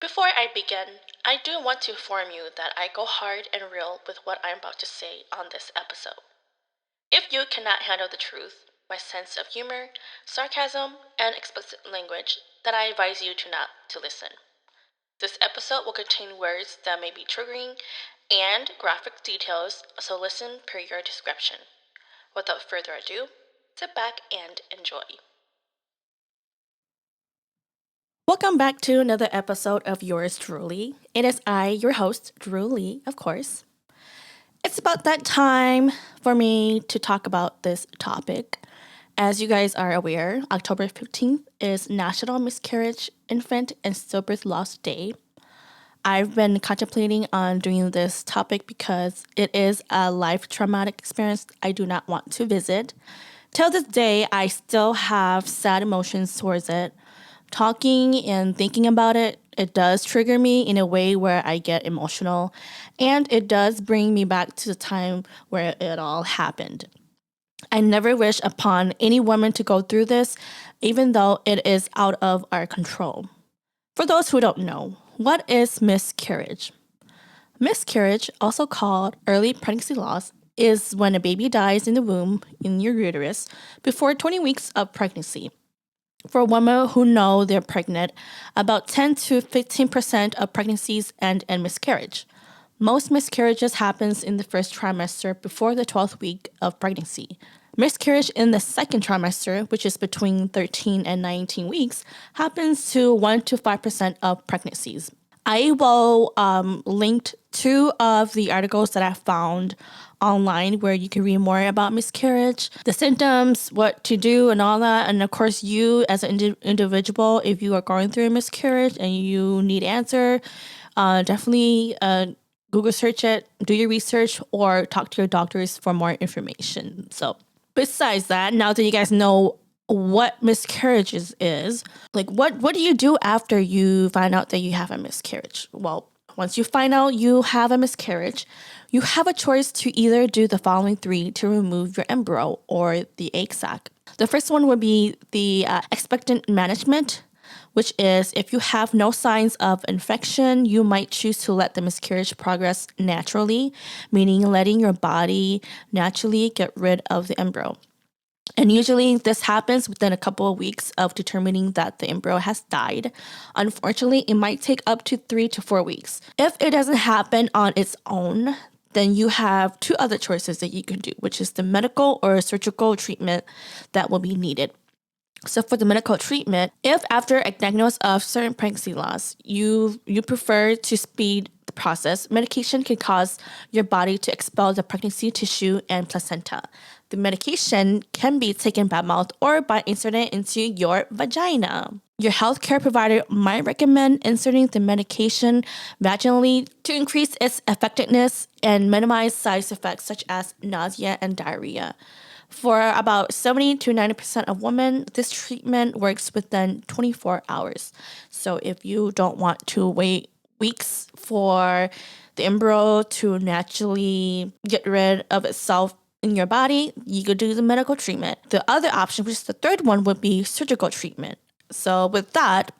Before I begin, I do want to inform you that I go hard and real with what I'm about to say on this episode. If you cannot handle the truth, my sense of humor, sarcasm, and explicit language, then I advise you to not to listen. This episode will contain words that may be triggering and graphic details, so listen per your discretion. Without further ado, sit back and enjoy. Welcome back to another episode of yours truly. It is I, your host, Druelee, of course. It's about that time for me to talk about this topic. As you guys are aware, October 15th is National Miscarriage, Infant, and Stillbirth Loss Day. I've been contemplating on doing this topic because it is a life traumatic experience I do not want to visit. Till this day, I still have sad emotions towards it. Talking and thinking about it, it does trigger me in a way where I get emotional, and it does bring me back to the time where it all happened. I never wish upon any woman to go through this, even though it is out of our control. For those who don't know, what is miscarriage? Miscarriage, also called early pregnancy loss, is when a baby dies in the womb, in your uterus, before 20 weeks of pregnancy. For women who know they're pregnant, about 10 to 15% of pregnancies end in miscarriage. Most miscarriages happens in the first trimester before the 12th week of pregnancy. Miscarriage in the second trimester, which is between 13 and 19 weeks, happens to 1 to 5% of pregnancies. I will link two of the articles that I found online where you can read more about miscarriage, the symptoms, what to do, and all that. And of course, you as an individual, if you are going through a miscarriage and you need answer, definitely Google search it, do your research, or talk to your doctors for more information. So besides that, now that you guys know what miscarriages is, like what do you do after you find out that you have a miscarriage? Well, once you find out you have a miscarriage, you have a choice to either do the following three to remove your embryo or the egg sac. The first one would be the expectant management, which is if you have no signs of infection, you might choose to let the miscarriage progress naturally, meaning letting your body naturally get rid of the embryo. And usually this happens within a couple of weeks of determining that the embryo has died. Unfortunately, it might take up to 3 to 4 weeks. If it doesn't happen on its own, then you have two other choices that you can do, which is the medical or surgical treatment that will be needed. So for the medical treatment, if after a diagnosis of certain pregnancy loss, you prefer to speed the process, medication can cause your body to expel the pregnancy tissue and placenta. The medication can be taken by mouth or by inserting it into your vagina. Your healthcare provider might recommend inserting the medication vaginally to increase its effectiveness and minimize side effects such as nausea and diarrhea. For about 70 to 90% of women, this treatment works within 24 hours. So if you don't want to wait weeks for the embryo to naturally get rid of itself in your body, you could do the medical treatment. The other option, which is the third one, would be surgical treatment. So with that,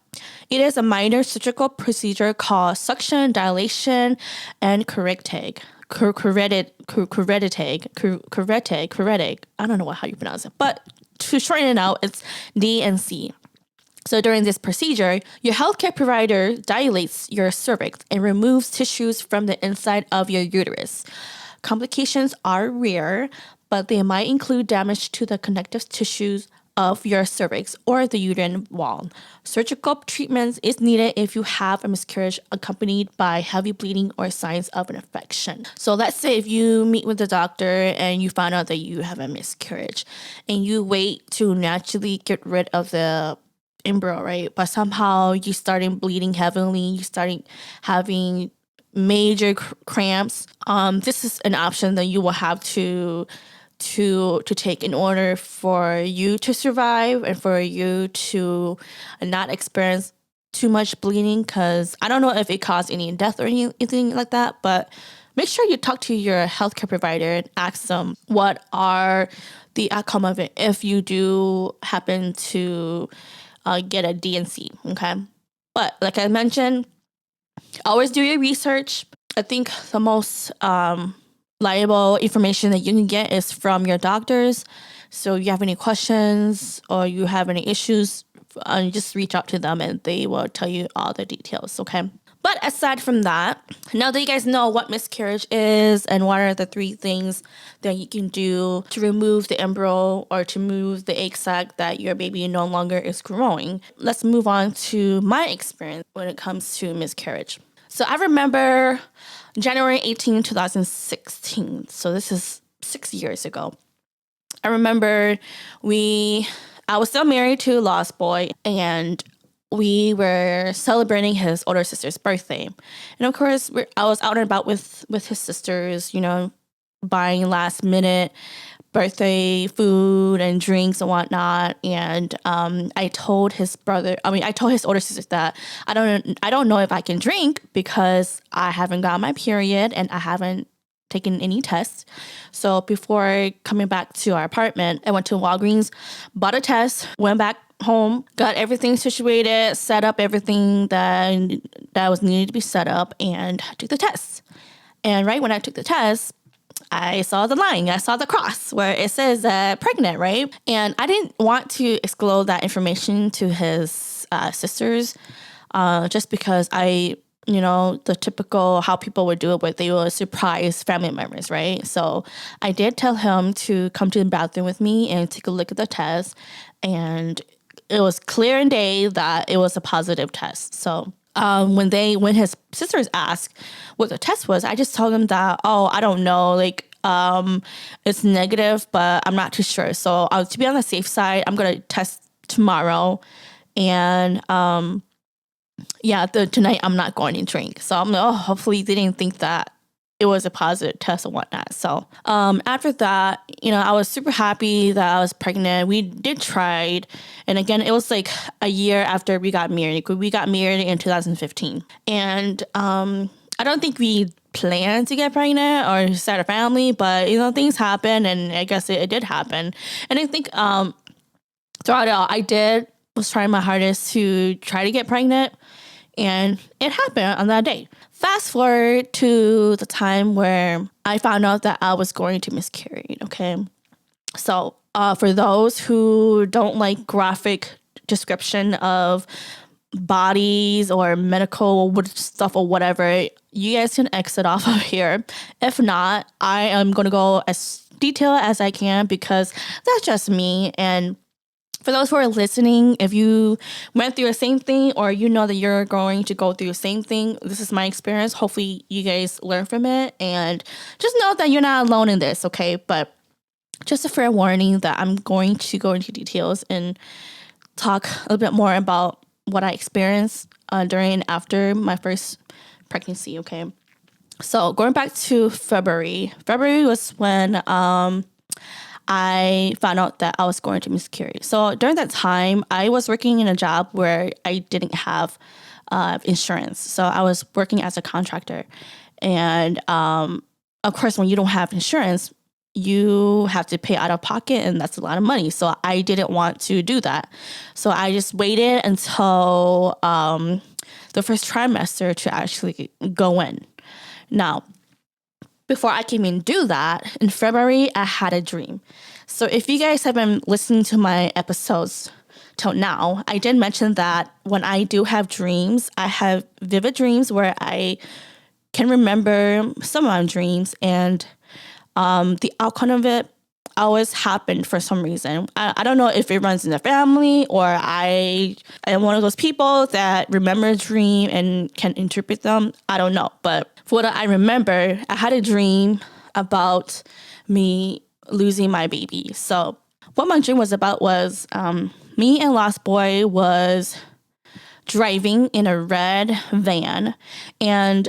it is a minor surgical procedure called suction, dilation, and curettage. Curettage. I don't know how you pronounce it, but to shorten it out, it's D and C. So during this procedure, your healthcare provider dilates your cervix and removes tissues from the inside of your uterus. Complications are rare, but they might include damage to the connective tissues of your cervix or the uterine wall. Surgical treatment is needed if you have a miscarriage accompanied by heavy bleeding or signs of an infection. So let's say if you meet with the doctor and you find out that you have a miscarriage and you wait to naturally get rid of the embryo, right? But somehow you starting bleeding heavily, you starting having major cramps. This is an option that you will have to take in order for you to survive and for you to not experience too much bleeding, because I don't know if it caused any death or anything like that, but make sure you talk to your healthcare provider and ask them what are the outcome of it if you do happen to get a DNC, okay? But like I mentioned, Always do your research. I think the most reliable information that you can get is from your doctors. So if you have any questions or you have any issues, just reach out to them and they will tell you all the details, okay? But aside from that, now that you guys know what miscarriage is and what are the 3 things that you can do to remove the embryo or to remove the egg sac that your baby no longer is growing, let's move on to my experience when it comes to miscarriage. So I remember January 18, 2016. So this is 6 years ago. I remember I was still married to a lost boy, and we were celebrating his older sister's birthday. And of course, I was out and about with his sisters, buying last minute birthday food and drinks and whatnot. And I told his older sister that I don't know if I can drink because I haven't gotten my period and I haven't taken any tests. So before coming back to our apartment, I went to Walgreens, bought a test, went back home, got everything situated, set up everything that was needed to be set up, and took the test. And right when I took the test, I saw the line. I saw the cross where it says pregnant, right? And I didn't want to disclose that information to his sisters just because the typical how people would do it, but they would surprise family members, right? So I did tell him to come to the bathroom with me and take a look at the test. And it was clear and day that it was a positive test. So when his sisters asked what the test was, I just told them that, I don't know, it's negative, but I'm not too sure. So to be on the safe side, I'm going to test tomorrow. And tonight I'm not going to drink. So I'm like, hopefully they didn't think that it was a positive test and whatnot. So after that, I was super happy that I was pregnant. We did try. And again, it was like a year after we got married. We got married in 2015. And I don't think we planned to get pregnant or start a family, but, things happen. And I guess it did happen. And I think throughout it all, was trying my hardest to try to get pregnant. And it happened on that day. Fast forward to the time where I found out that I was going to miscarry, okay? So for those who don't like graphic description of bodies or medical stuff or whatever, you guys can exit off of here. If not, I am going to go as detailed as I can because that's just me. And for those who are listening, if you went through the same thing or that you're going to go through the same thing, this is my experience. Hopefully you guys learn from it and just know that you're not alone in this, okay? But just a fair warning that I'm going to go into details and talk a little bit more about what I experienced during and after my first pregnancy, okay? So going back to February was when I found out that I was going to miscarry. So during that time, I was working in a job where I didn't have insurance. So I was working as a contractor. And of course, when you don't have insurance, you have to pay out of pocket, and that's a lot of money. So I didn't want to do that. So I just waited until the first trimester to actually go in. Now, before I can even do that, in February, I had a dream. So if you guys have been listening to my episodes till now, I did mention that when I do have dreams, I have vivid dreams where I can remember some of my dreams, and the outcome of it always happened for some reason. I don't know if it runs in the family or I am one of those people that remember a dream and can interpret them. I don't know. But for what I remember, I had a dream about me losing my baby. So what my dream was about was me and Lost Boy was driving in a red van. And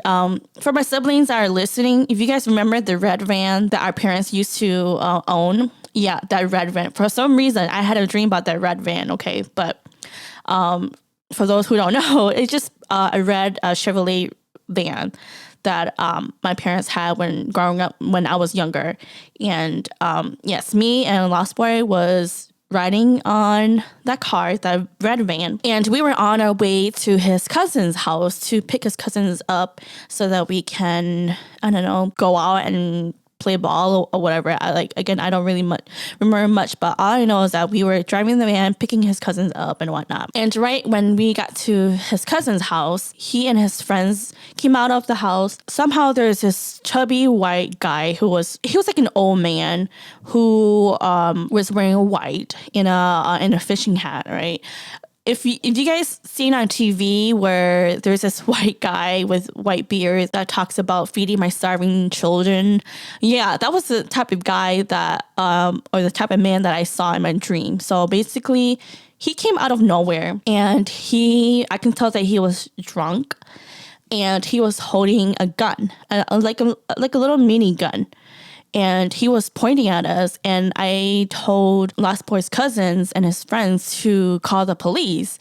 for my siblings that are listening, if you guys remember the red van that our parents used to own, yeah, that red van. For some reason, I had a dream about that red van, okay? But for those who don't know, it's just a red Chevrolet van that my parents had when growing up, when I was younger. And yes, me and Lost Boy was riding on that car, that red van, and we were on our way to his cousin's house to pick his cousins up so that we can, I don't know, go out and play ball or whatever. I don't really remember much, but all I know is that we were driving the van, picking his cousins up and whatnot. And right when we got to his cousin's house, he and his friends came out of the house. Somehow there's this chubby white guy he was like an old man who was wearing white in a fishing hat, right? If you guys seen on TV where there's this white guy with white beard that talks about feeding my starving children, yeah, that was the type of guy that, or the type of man that I saw in my dream. So basically, he came out of nowhere, and I can tell that he was drunk, and he was holding a gun, like a little mini gun. And he was pointing at us, and I told Lost Boy's cousins and his friends to call the police.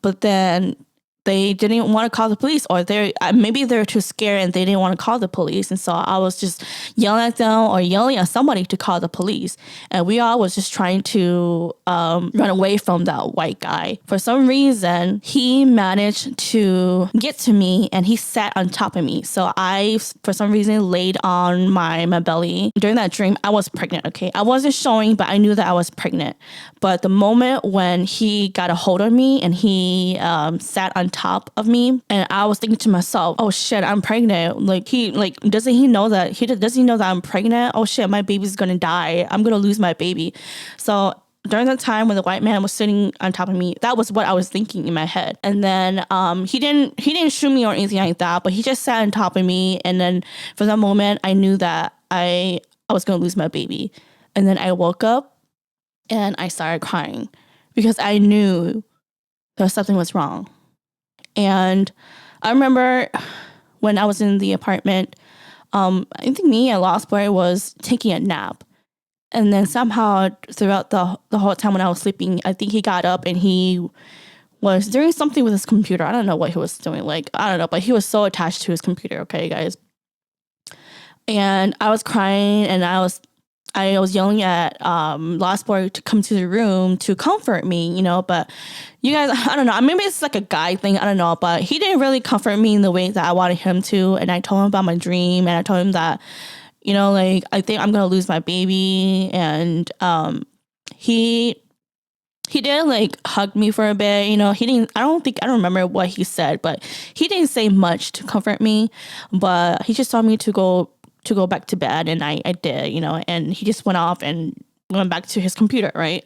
But then they didn't want to call the police, or maybe they're too scared and they didn't want to call the police. And so I was just yelling at them or yelling at somebody to call the police. And we all was just trying to run away from that white guy. For some reason, he managed to get to me, and he sat on top of me. So I, for some reason, laid on my belly. During that dream, I was pregnant, okay? I wasn't showing, but I knew that I was pregnant. But the moment when he got a hold of me and he sat on top of me, and I was thinking to myself, oh shit, I'm pregnant. Doesn't he know that I'm pregnant? Oh shit, my baby's gonna die. I'm gonna lose my baby. So during the time when the white man was sitting on top of me, that was what I was thinking in my head. And then he didn't shoot me or anything like that, but he just sat on top of me. And then for that moment, I knew that I was gonna lose my baby. And then I woke up and I started crying because I knew that something was wrong. And I remember when I was in the apartment, I think me and Lost Boy was taking a nap. And then somehow throughout the whole time when I was sleeping, I think he got up and he was doing something with his computer. I don't know what he was doing. I don't know, but he was so attached to his computer. Okay, guys. And I was crying, and I was yelling at Lost Boy to come to the room to comfort me, but you guys, I don't know, maybe it's like a guy thing, I don't know, but he didn't really comfort me in the way that I wanted him to. And I told him about my dream, and I told him that, I think I'm gonna lose my baby. And he did hug me for a bit, he didn't, I don't remember what he said, but he didn't say much to comfort me, but he just told me to go back to bed, and I did, and he just went off and went back to his computer, right?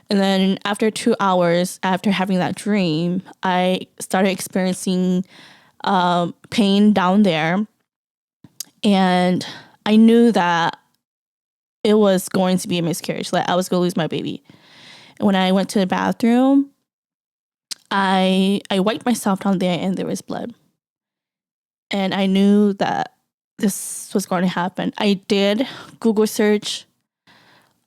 And then after 2 hours after having that dream, I started experiencing pain down there, and I knew that it was going to be a miscarriage, I was going to lose my baby. And when I went to the bathroom, I wiped myself down there, and there was blood, and I knew that this was going to happen. I did Google search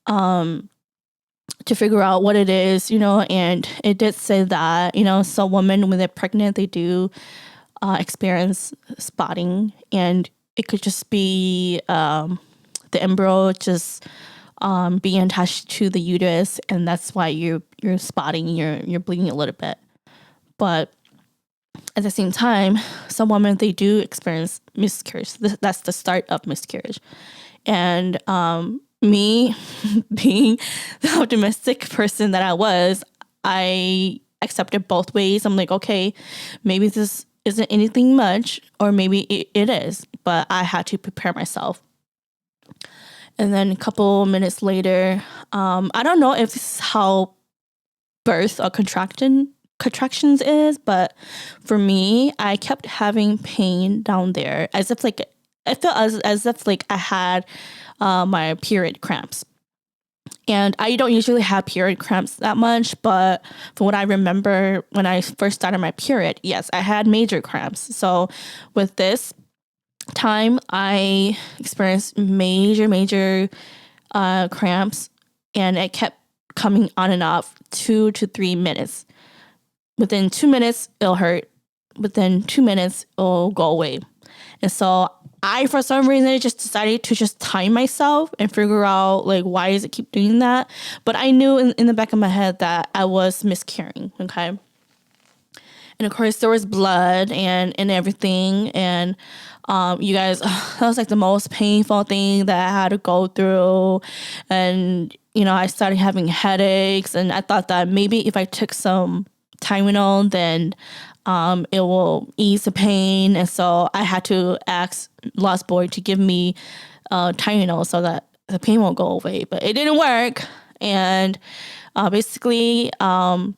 to figure out what it is, and it did say that, some women, when they're pregnant, they do experience spotting, and it could just be the embryo just being attached to the uterus, and that's why you're spotting, you're bleeding a little bit. But at the same time, some women, they do experience miscarriage. That's the start of miscarriage. And me being the optimistic person that I was, I accepted both ways. I'm like, okay, maybe this isn't anything much, or maybe it is, but I had to prepare myself. And then a couple minutes later, I don't know if this is how birth or contractions is, but for me, I kept having pain down there, as if I felt as if I had my period cramps. And I don't usually have period cramps that much, but from what I remember when I first started my period, yes, I had major cramps. So with this time, I experienced major cramps, and it kept coming on and off 2 to 3 minutes. Within 2 minutes, it'll hurt. Within 2 minutes, it'll go away. And so I, for some reason, just decided to just time myself and figure out like, why does it keep doing that? But I knew in the back of my head that I was miscarrying. Okay. And of course there was blood and everything. And, you guys, that was like the most painful thing that I had to go through. And, I started having headaches, and I thought that maybe if I took some Tylenol, then it will ease the pain. And so I had to ask Lost Boy to give me Tylenol so that the pain won't go away. But it didn't work. And basically, I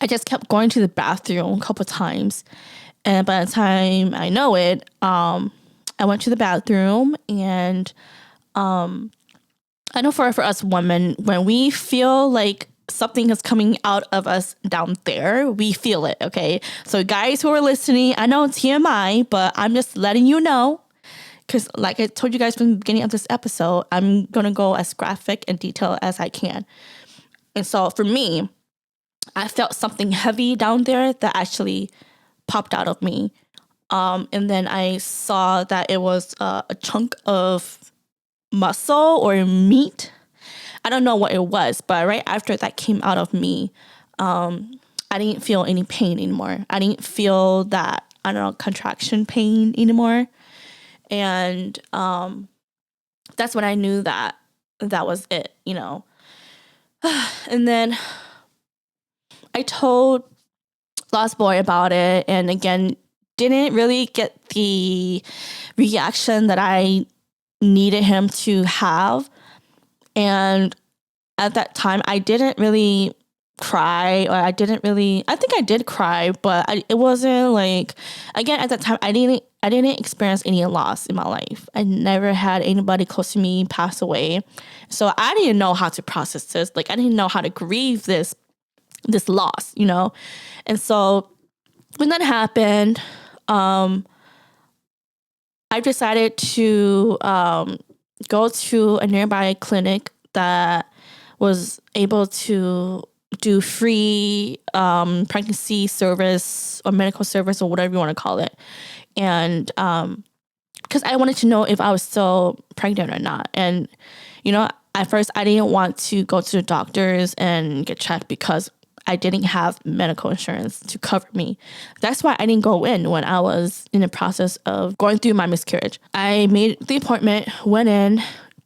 just kept going to the bathroom a couple times. And by the time I know it, I went to the bathroom, and I know for us women, when we feel like something is coming out of us down there, we feel it, okay? So guys who are listening, I know it's TMI, but I'm just letting you know, because like I told you guys from the beginning of this episode, I'm going to go as graphic and detailed as I can. And so for me, I felt something heavy down there that actually popped out of me. And then I saw that it was a chunk of muscle or meat. I don't know what it was, but right after that came out of me, I didn't feel any pain anymore. I didn't feel that, I don't know, contraction pain anymore. And that's when I knew that was it, And then I told Lost Boy about it, and again, didn't really get the reaction that I needed him to have. And at that time, I didn't really cry, or I think I did cry, but it wasn't like, again, at that time, I didn't experience any loss in my life. I never had anybody close to me pass away. So I didn't know how to process this. Like, I didn't know how to grieve this loss, And so when that happened, I decided to go to a nearby clinic that was able to do free pregnancy service or medical service or whatever you want to call it. And because I wanted to know if I was still pregnant or not. And, at first I didn't want to go to the doctors and get checked because I didn't have medical insurance to cover me. That's why I didn't go in when I was in the process of going through my miscarriage. I made the appointment, went in,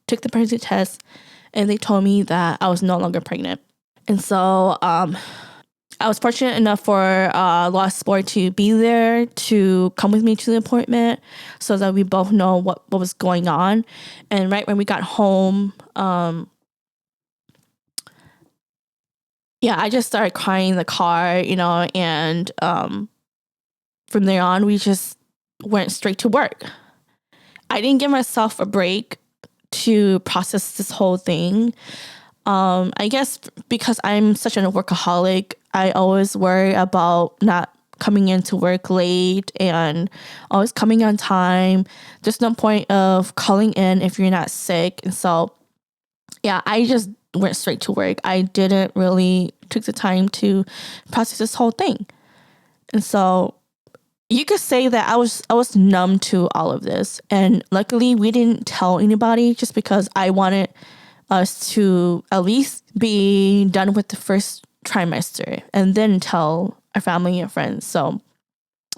took the pregnancy test, and they told me that I was no longer pregnant. And so I was fortunate enough for Lost Boy to be there to come with me to the appointment so that we both know what was going on. And right when we got home, I just started crying in the car, and from there on, we just went straight to work. I didn't give myself a break to process this whole thing. I guess because I'm such a workaholic, I always worry about not coming into work late and always coming on time. There's no point of calling in if you're not sick. And so, I just went straight to work. I didn't really took the time to process this whole thing. And so you could say that I was numb to all of this. And luckily we didn't tell anybody, just because I wanted us to at least be done with the first trimester and then tell our family and friends. So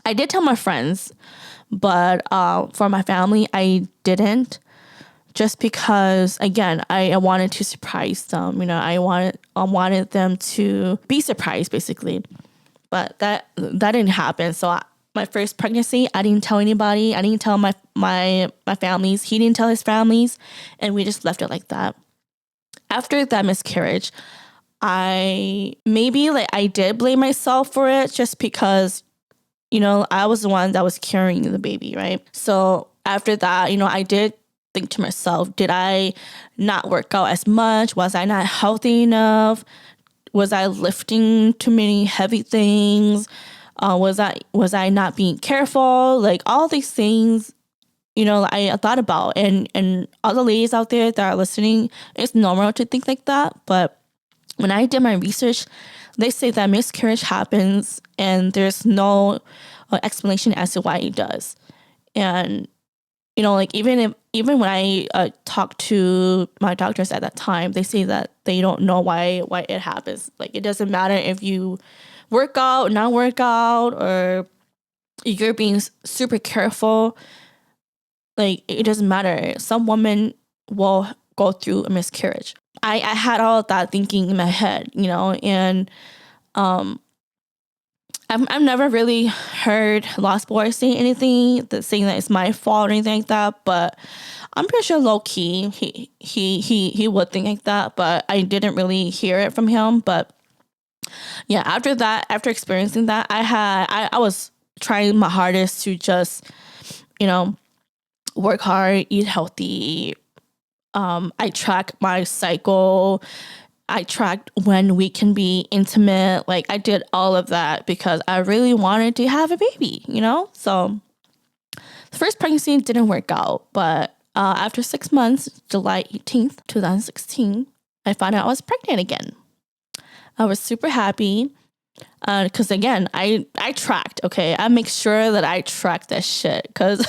I did tell my friends, but for my family, I didn't, just because, again, I wanted to surprise them. I wanted them to be surprised, basically. But that didn't happen. So my first pregnancy, I didn't tell anybody. I didn't tell my families. He didn't tell his families, and we just left it like that. After that miscarriage, I did blame myself for it, just because, I was the one that was carrying the baby, right? So after that, I did think to myself, did I not work out as much? Was I not healthy enough? Was I lifting too many heavy things? Was I not being careful? Like, all these things, I thought about, and all the ladies out there that are listening, it's normal to think like that. But when I did my research, they say that miscarriage happens and there's no explanation as to why it does. And, like even when I talk to my doctors at that time, they say that they don't know why it happens. Like, it doesn't matter if you work out, not work out, or you're being super careful. Like, it doesn't matter. Some women will go through a miscarriage. I had all of that thinking in my head, and I've never really heard Lost Boy say anything saying that it's my fault or anything like that, but I'm pretty sure low key he would think like that, but I didn't really hear it from him. But yeah, after experiencing that, I was trying my hardest to just, work hard, eat healthy. I track my cycle. I tracked when we can be intimate. Like, I did all of that because I really wanted to have a baby, So the first pregnancy didn't work out, but after 6 months, July 18th, 2016, I found out I was pregnant again. I was super happy because, again, I tracked, okay? I make sure that I track that shit because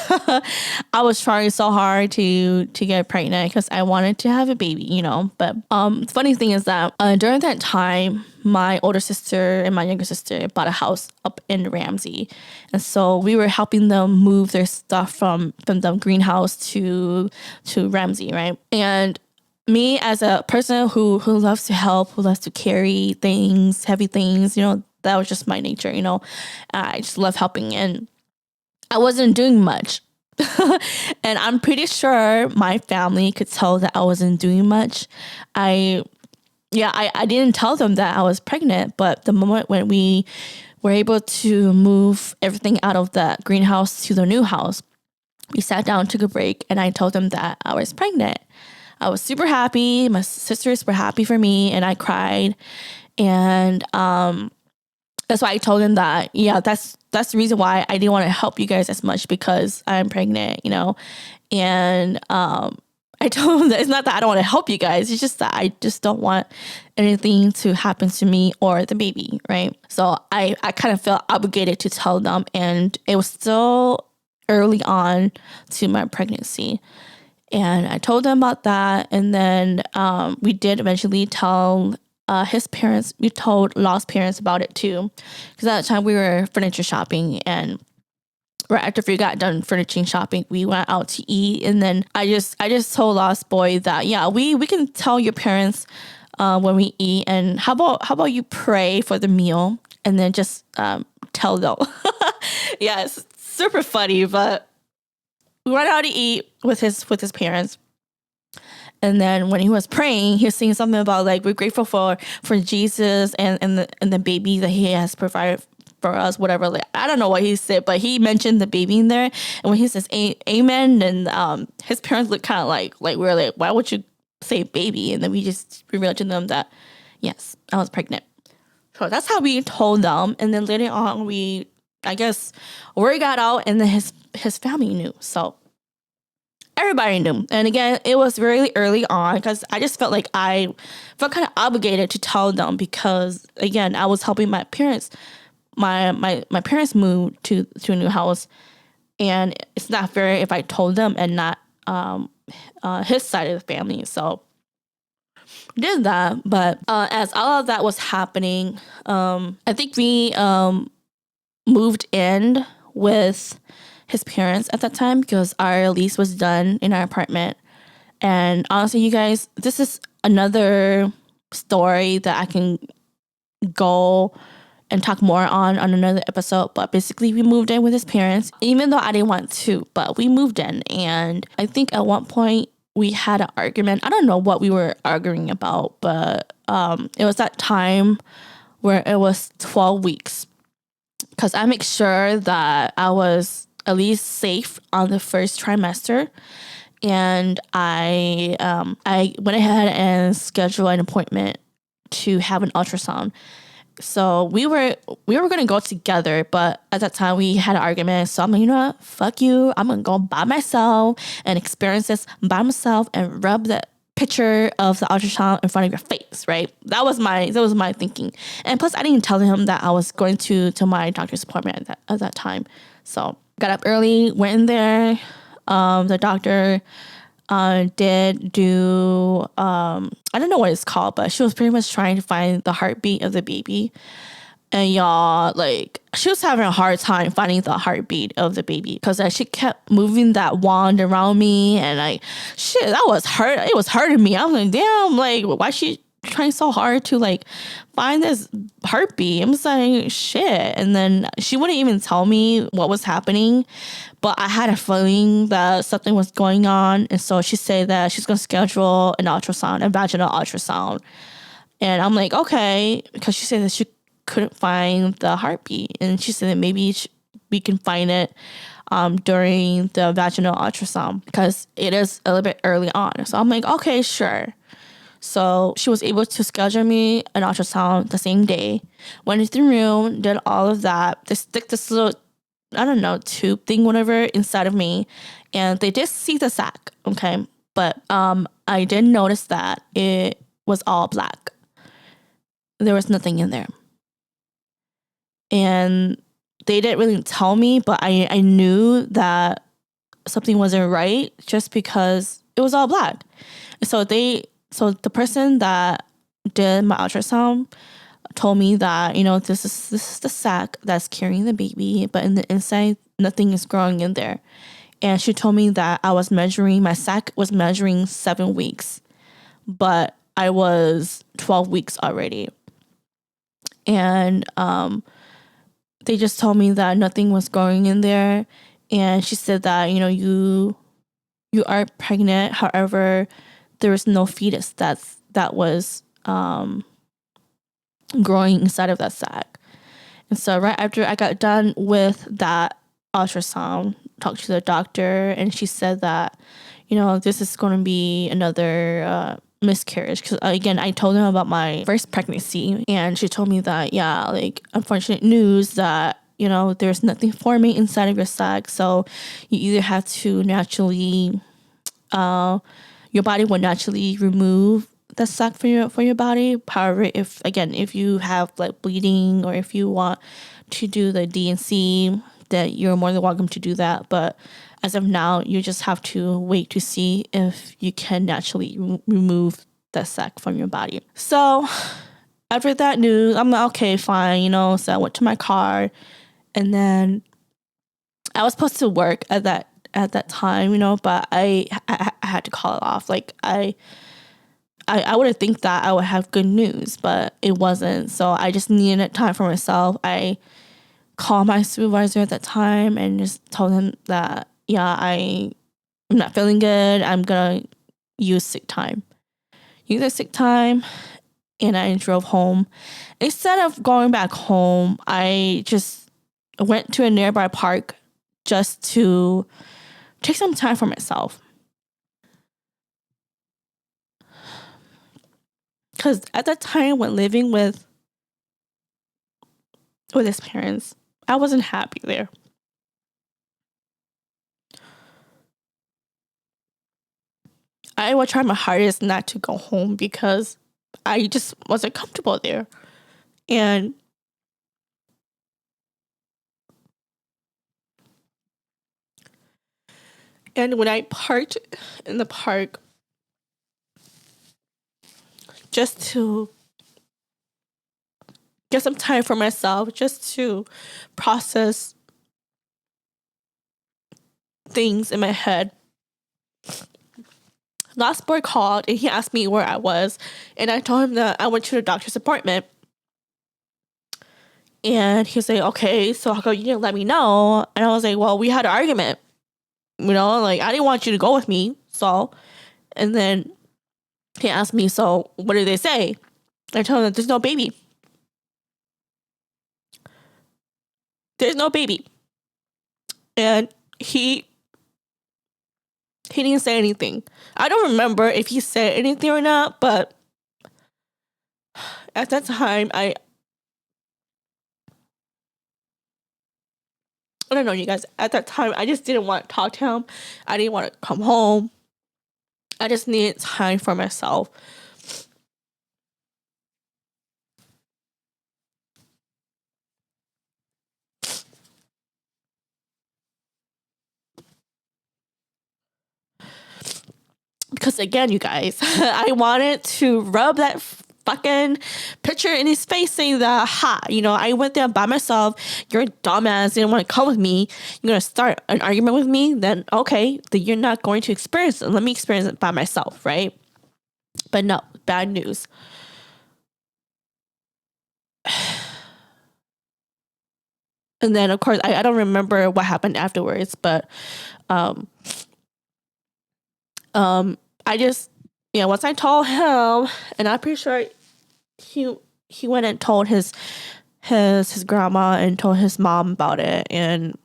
I was trying so hard to get pregnant because I wanted to have a baby, But the funny thing is that during that time, my older sister and my younger sister bought a house up in Ramsey. And so we were helping them move their stuff from the greenhouse to Ramsey, right? And me, as a person who loves to help, who loves to carry things, heavy things, that was just my nature, I just love helping, and I wasn't doing much. And I'm pretty sure my family could tell that I wasn't doing much. I didn't tell them that I was pregnant, but the moment when we were able to move everything out of the greenhouse to the new house, we sat down, took a break, and I told them that I was pregnant. I was super happy. My sisters were happy for me, and I cried. And that's why I told them that, that's the reason why I didn't want to help you guys as much, because I'm pregnant, And I told them that it's not that I don't want to help you guys. It's just that I just don't want anything to happen to me or the baby, right? So I kind of felt obligated to tell them, and it was still early on to my pregnancy. And I told them about that. And then we did eventually tell his parents. We told Law's parents about it too. Because at the time we were furniture shopping. And right after we got done furniture shopping, we went out to eat. And then I just told Law's boy that, we can tell your parents when we eat. And how about you pray for the meal and then just tell them. Yeah, it's super funny, but we went out to eat with his parents. And then when he was praying, he was saying something about, like, we're grateful for Jesus and the baby that he has provided for us, whatever. Like, I don't know what he said, but he mentioned the baby in there. And when he says amen, and his parents look kind of like we're like, why would you say baby? And then we just revealed to them that, yes, I was pregnant. So that's how we told them. And then later on, I guess word got out, and then his family knew. So everybody knew. And again, it was really early on because I just felt like I felt kind of obligated to tell them because, again, I was helping my parents. My parents moved to a new house, and it's not fair if I told them and not his side of the family. So did that. But as all of that was happening, I think we moved in with his parents at that time because our lease was done in our apartment. And honestly, you guys, this is another story that I can go and talk more on another episode. But basically, we moved in with his parents, even though I didn't want to, but we moved in. And I think at one point we had an argument. I don't know what we were arguing about, but it was that time where it was 12 weeks. Because I make sure that I was at least safe on the first trimester. And I went ahead and scheduled an appointment to have an ultrasound. So we were going to go together, but at that time we had an argument. So I'm like, you know what? Fuck you. I'm going to go by myself and experience this by myself and rub the picture of the ultrasound in front of your face, right? That was my thinking. And plus, I didn't tell him that I was going to my doctor's appointment at that time. So got up early, went in there, The doctor did do I don't know what it's called, but she was pretty much trying to find the heartbeat of the baby. And y'all, like, she was having a hard time finding the heartbeat of the baby because she kept moving that wand around me, and like, shit, that was hurt. It was hurting me. I'm like, damn, like, why is she trying so hard to like find this heartbeat? I'm just like, shit. And then she wouldn't even tell me what was happening, but I had a feeling that something was going on, and so she said that she's gonna schedule an ultrasound, a vaginal ultrasound. And I'm like, okay, because she said that she couldn't find the heartbeat, and she said that maybe we can find it during the vaginal ultrasound because it is a little bit early on. So I'm like, okay, sure. So she was able to schedule me an ultrasound the same day. Went into the room, did all of that. They stick this little, I don't know, tube thing, whatever, inside of me, and they did see the sac. Okay, but I did notice that it was all black. There was nothing in there. And they didn't really tell me, but I knew that something wasn't right just because it was all black. So the person that did my ultrasound told me that, this is the sac that's carrying the baby, but in the inside nothing is growing in there. And she told me that my sac was measuring 7 weeks, but I was 12 weeks already. And they just told me that nothing was growing in there. And she said that, you are pregnant. However, there was no fetus that was growing inside of that sac. And so right after I got done with that ultrasound, talked to the doctor, and she said that, this is going to be another miscarriage. Because again, I told them about my first pregnancy, and she told me that, yeah, like, unfortunate news that, there's nothing forming inside of your sac. So you either have to naturally, your body will naturally remove the sac for your body. However, if you have like bleeding, or if you want to do the D&C, that you're more than welcome to do that. But as of now, you just have to wait to see if you can naturally remove the sac from your body. So after that news, I'm like, okay, fine, so I went to my car, and then I was supposed to work at that time, but I had to call it off. Like, I would have think that I would have good news, but it wasn't. So I just needed time for myself. I called my supervisor at that time and just told him that, yeah, I'm not feeling good. I'm going to use sick time. Use the sick time, and I drove home. Instead of going back home, I just went to a nearby park just to take some time for myself. Because at that time, when living with his parents, I wasn't happy there. I would try my hardest not to go home because I just wasn't comfortable there. And when I parked in the park just to get some time for myself, just to process things in my head, last boy called and he asked me where I was, and I told him that I went to the doctor's appointment. And he was like, okay, so how come you didn't let me know? And I was like, well, we had an argument, like, I didn't want you to go with me. So, and then he asked me, so what did they say? I told him that there's no baby. There's no baby. And he didn't say anything. I don't remember if he said anything or not, but at that time, I don't know, you guys. At that time, I just didn't want to talk to him. I didn't want to come home. I just needed time for myself. Because again, you guys, I wanted to rub that fucking picture in his face saying that, I went there by myself. You're a dumbass. You didn't want to come with me. You're going to start an argument with me. Then, okay, then you're not going to experience it. Let me experience it by myself, right? But no, bad news. And then, of course, I don't remember what happened afterwards, but I just, once I told him, and I'm pretty sure he went and told his grandma and told his mom about it. And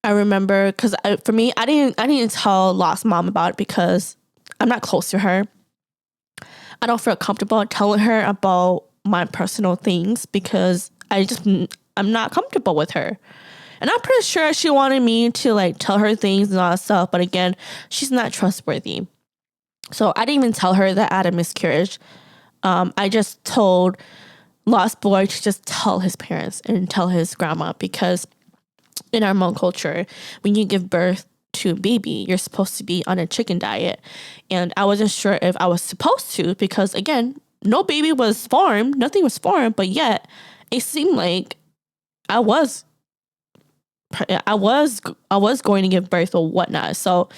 I remember, because for me, I didn't tell Lost mom about it because I'm not close to her. I don't feel comfortable telling her about my personal things because I'm not comfortable with her. And I'm pretty sure she wanted me to like tell her things and all that stuff. But again, she's not trustworthy. So I didn't even tell her that I had a miscarriage. I just told Lost Boy to just tell his parents and tell his grandma, because in our Hmong culture, when you give birth to a baby, you're supposed to be on a chicken diet. And I wasn't sure if I was supposed to, because again, no baby was formed, nothing was formed, but yet it seemed like I was going to give birth or whatnot. So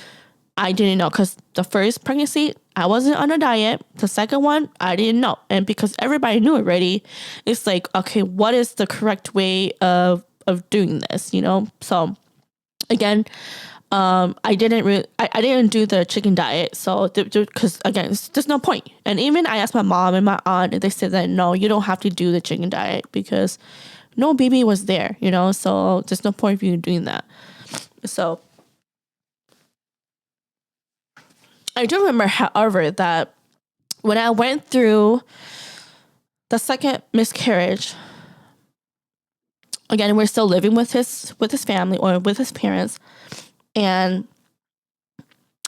I didn't know, because the first pregnancy, I wasn't on a diet. The second one, I didn't know. And because everybody knew already, it's like, okay, what is the correct way of doing this, So again, I didn't do the chicken diet. So because again, there's no point. And even I asked my mom and my aunt, and they said that no, you don't have to do the chicken diet because no baby was there, so there's no point for you doing that. So I do remember, however, that when I went through the second miscarriage, again, we're still living with his family or with his parents. And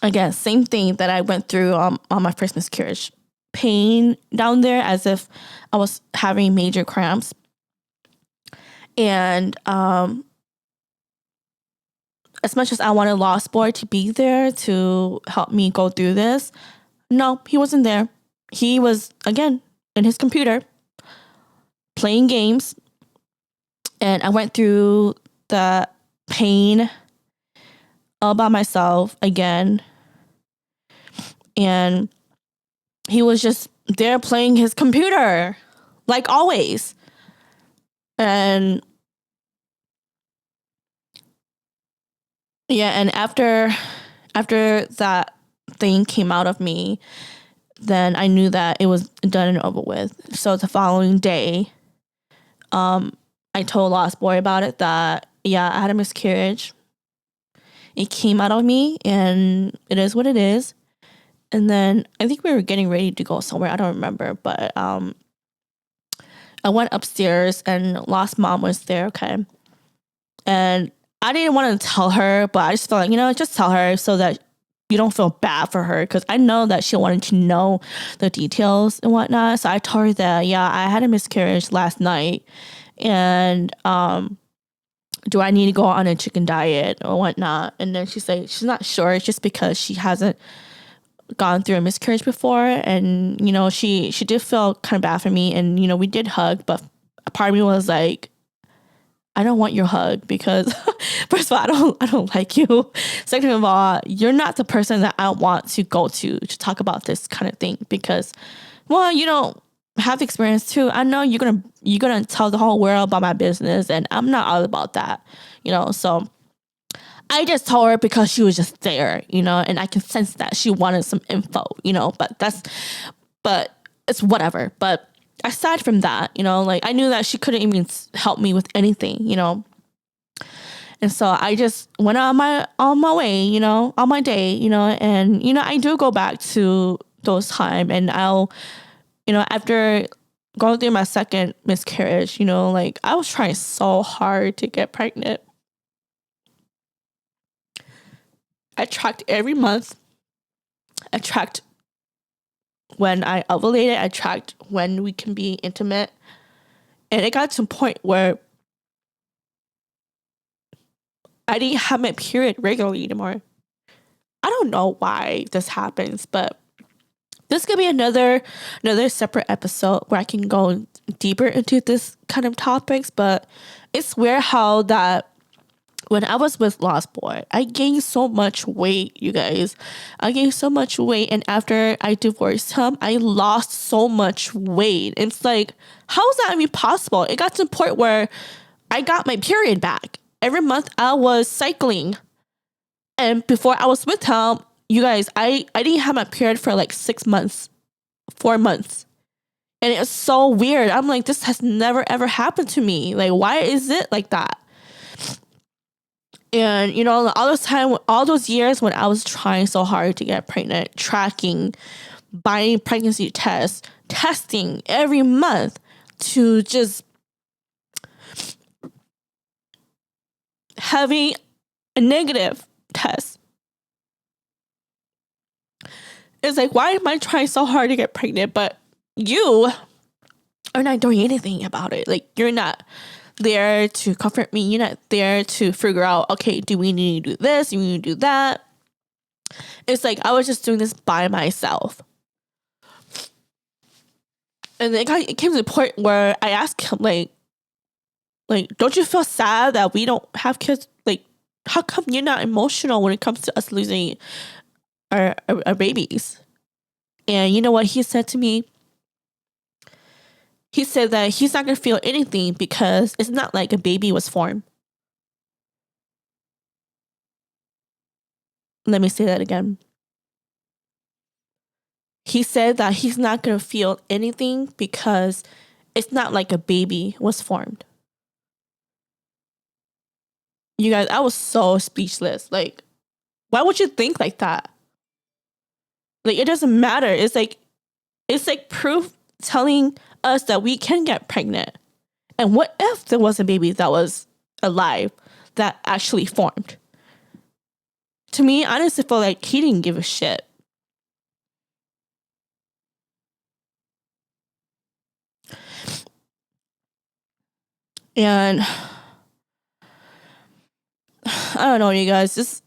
again, same thing that I went through on my first miscarriage. Pain down there as if I was having major cramps. And as much as I wanted Lost Boy to be there to help me go through this, no, he wasn't there. He was, again, in his computer, playing games. And I went through the pain all by myself again. And he was just there playing his computer, like always. And yeah, and after that thing came out of me, then I knew that it was done and over with. So the following day, I told Lost Boy about it, that, yeah, I had a miscarriage. It came out of me, and it is what it is. And then I think we were getting ready to go somewhere. I don't remember, but I went upstairs, and Lost Mom was there, okay? And I didn't want to tell her, but I just felt like, just tell her so that you don't feel bad for her, because I know that she wanted to know the details and whatnot. So I told her that, yeah, I had a miscarriage last night, and do I need to go on a chicken diet or whatnot? And then she's like, she's not sure. It's just because she hasn't gone through a miscarriage before. And, she did feel kind of bad for me. And, we did hug, but a part of me was like, I don't want your hug because first of all, I don't like you. Second of all, you're not the person that I want to go to talk about this kind of thing, because, well, you don't have experience too. I know you're gonna tell the whole world about my business, and I'm not all about that, So I just told her because she was just there, and I can sense that she wanted some info, but it's whatever. But aside from that, I knew that she couldn't even help me with anything, And so I just went on my way, on my day, and, I do go back to those time, and I'll, after going through my second miscarriage, I was trying so hard to get pregnant. I tracked every month. I tracked when I ovulated. I tracked when we can be intimate. And it got to a point where I didn't have my period regularly anymore. I don't know why this happens, but this could be another separate episode where I can go deeper into this kind of topics. But it's weird how that when I was with Lost Boy, I gained so much weight, you guys. I gained so much weight, and after I divorced him, I lost so much weight. It's like, how is that even possible? It got to the point where I got my period back. Every month I was cycling. And before I was with him, you guys, I didn't have my period for like 6 months, 4 months. And it's so weird. I'm like, this has never ever happened to me. Like, why is it like that? And, you know, all those years when I was trying so hard to get pregnant, tracking, buying pregnancy tests, testing every month to just having a negative test. It's like, why am I trying so hard to get pregnant, but you are not doing anything about it? Like, you're not there to comfort me. You're not there to figure out, okay, do we need to do this? Do we need to do that? It's like I was just doing this by myself. And then it came to the point where I asked him, like, don't you feel sad that we don't have kids? Like, how come you're not emotional when it comes to us losing our babies? And you know what he said to me? He said that he's not going to feel anything because it's not like a baby was formed. Let me say that again. He said that he's not going to feel anything because it's not like a baby was formed. You guys, I was so speechless. Like, why would you think like that? Like, it doesn't matter. It's like proof telling us that we can get pregnant. And what if there was a baby that was alive that actually formed? To me, I honestly feel like he didn't give a shit. And I don't know, you guys, just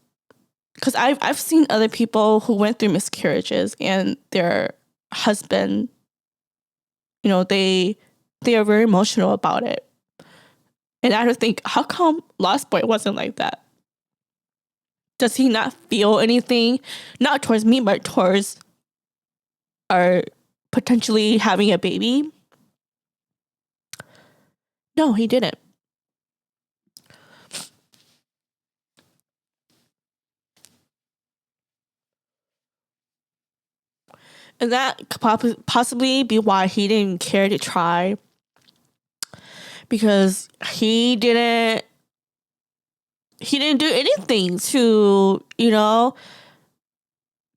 because I've seen other people who went through miscarriages and their husband, you know, they are very emotional about it. And I just think, how come Lost Boy wasn't like that? Does he not feel anything? Not towards me, but towards our potentially having a baby? No, he didn't. And that could possibly be why he didn't care to try. Because he didn't do anything to, you know,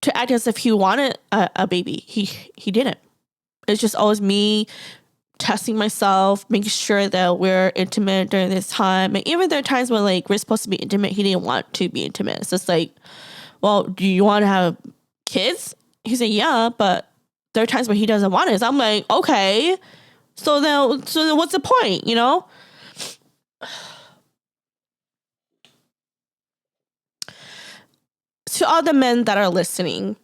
to act as if he wanted a baby. He didn't. It's just always me testing myself, making sure that we're intimate during this time. And even there are times when, like, we're supposed to be intimate, he didn't want to be intimate. So it's like, well, do you want to have kids? He said, yeah, but there are times where he doesn't want it. So I'm like, okay, so then what's the point, you know? To all the men that are listening,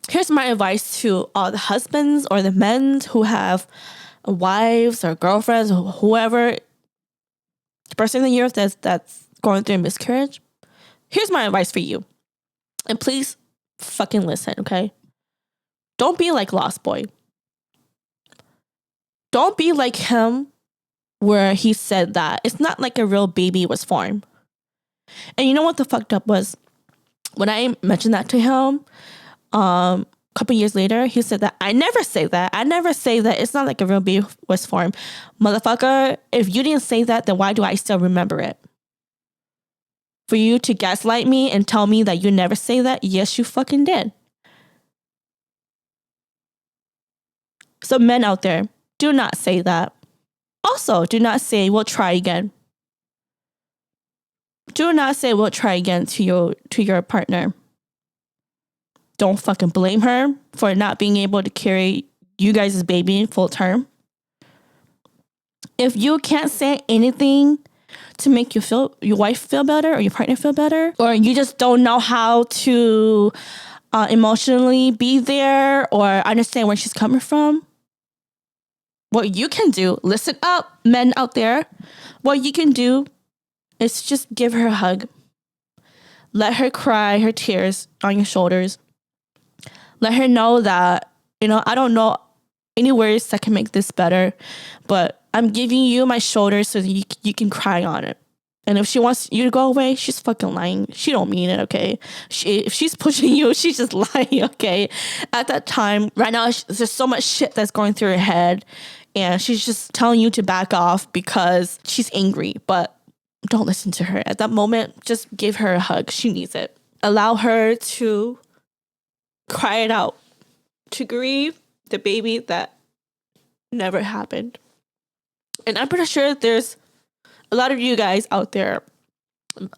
here's my advice to all the husbands or the men who have wives or girlfriends or whoever, the person in Europe that's going through a miscarriage. Here's my advice for you. And please fucking listen, okay? Don't be like Lost Boy. Don't be like him where he said that it's not like a real baby was formed. And you know what the fucked up was? When I mentioned that to him, a couple years later, he said that I never say that. I never say that it's not like a real baby was formed. Motherfucker, if you didn't say that, then why do I still remember it? For you to gaslight me and tell me that you never say that? Yes, you fucking did. So men out there, do not say that. Also, do not say we'll try again. Do not say we'll try again to your partner. Don't fucking blame her for not being able to carry you guys' baby full term. If you can't say anything to make your wife feel better or your partner feel better, or you just don't know how to emotionally be there or understand where she's coming from, what you can do, listen up, men out there, what you can do is just give her a hug. Let her cry her tears on your shoulders. Let her know that, I don't know any words that can make this better, but I'm giving you my shoulder so that you can cry on it. And if she wants you to go away, she's fucking lying. She don't mean it, okay? If she's pushing you, she's just lying, okay? At that time, right now, there's so much shit that's going through her head, and she's just telling you to back off because she's angry. But don't listen to her. At that moment, just give her a hug. She needs it. Allow her to cry it out, to grieve the baby that never happened. And I'm pretty sure there's a lot of you guys out there,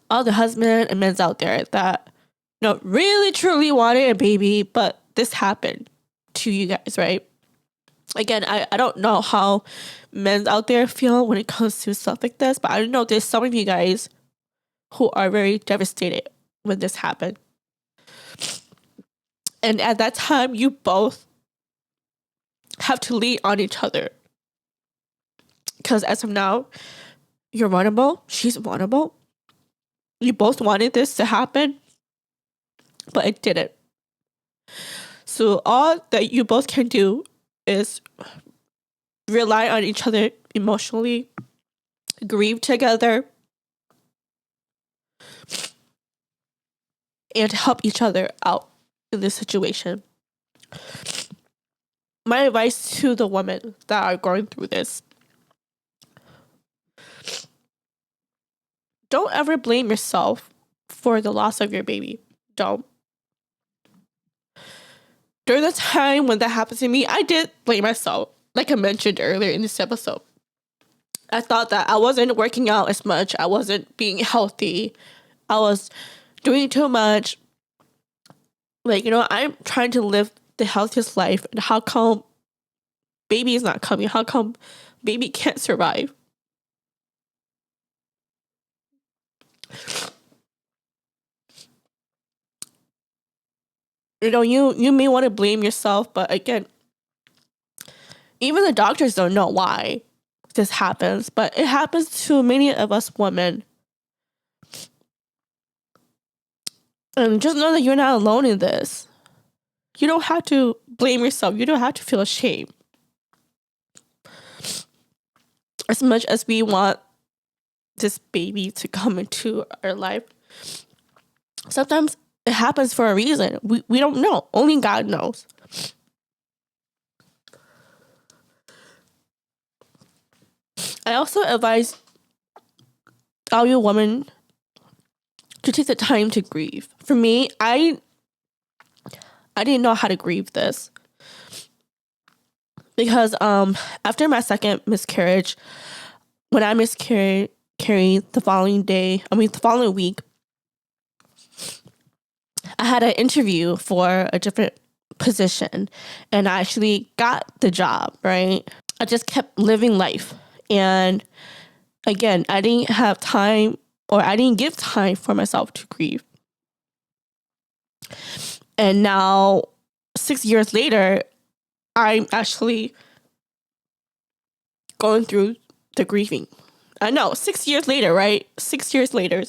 all the husbands and men out there that really truly wanted a baby, but this happened to you guys, right? Again, I don't know how men out there feel when it comes to stuff like this, but I know there's some of you guys who are very devastated when this happened. And at that time, you both have to lean on each other. Because as of now, you're vulnerable. She's vulnerable. You both wanted this to happen, but it didn't. So all that you both can do is rely on each other emotionally, grieve together, and help each other out in this situation. My advice to the women that are going through this: don't ever blame yourself for the loss of your baby. Don't. During the time when that happened to me, I did blame myself, like I mentioned earlier in this episode. I thought that I wasn't working out as much. I wasn't being healthy. I was doing too much. I'm trying to live the healthiest life. And how come baby is not coming? How come baby can't survive? You may want to blame yourself, but again, even the doctors don't know why this happens, but it happens to many of us women. And just know that you're not alone in this. You don't have to blame yourself. You don't have to feel ashamed. As much as we want this baby to come into our life, sometimes it happens for a reason. We don't know. Only God knows. I also advise all you women to take the time to grieve. For me, I didn't know how to grieve this. Because after my second miscarriage, when I miscarried the following week, I had an interview for a different position, and I actually got the job, right? I just kept living life. And again, I didn't have time, or I didn't give time for myself to grieve. And now, 6 years later, I'm actually going through the grieving. I know, 6 years later, right? 6 years later,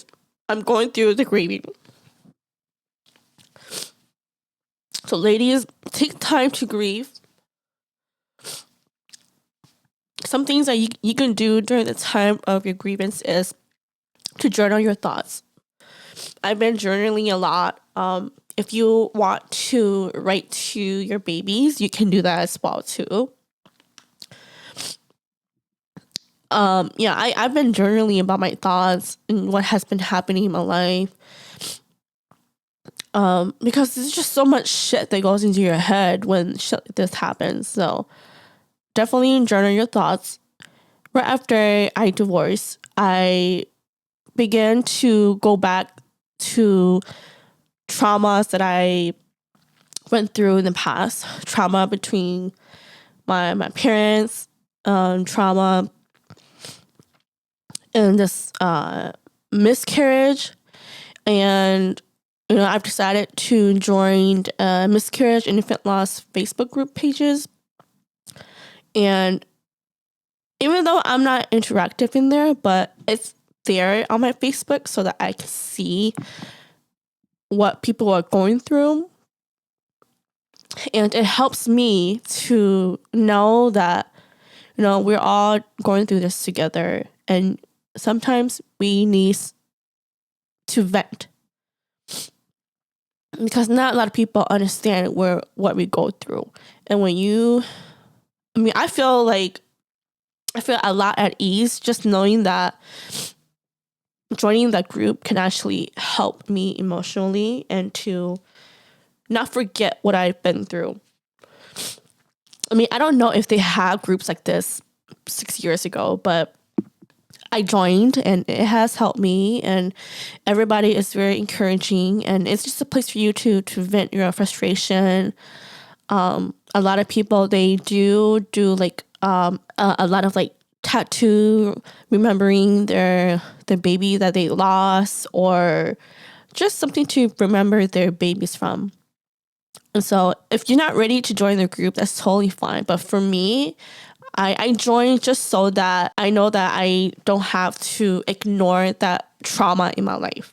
I'm going through the grieving. So ladies, take time to grieve. Some things that you can do during the time of your grievance is to journal your thoughts. I've been journaling a lot. If you want to write to your babies, you can do that as well too. I've been journaling about my thoughts and what has been happening in my life. Because there's just so much shit that goes into your head when shit like this happens. So definitely journal your thoughts. Right after I divorced, I began to go back to traumas that I went through in the past. Trauma between my parents, trauma in this miscarriage, and I've decided to join miscarriage and infant loss Facebook group pages. And even though I'm not interactive in there, but it's there on my Facebook so that I can see what people are going through. And it helps me to know that, we're all going through this together. And sometimes we need to vent. Because not a lot of people understand what we go through. And I feel a lot at ease just knowing that joining that group can actually help me emotionally and to not forget what I've been through. I don't know if they have groups like this 6 years ago, but I joined and it has helped me, and everybody is very encouraging, and it's just a place for you to vent your frustration. A lot of people, they do like a lot of like tattoo remembering their baby that they lost, or just something to remember their babies from. And so if you're not ready to join the group, that's totally fine. But for me, I joined just so that I know that I don't have to ignore that trauma in my life.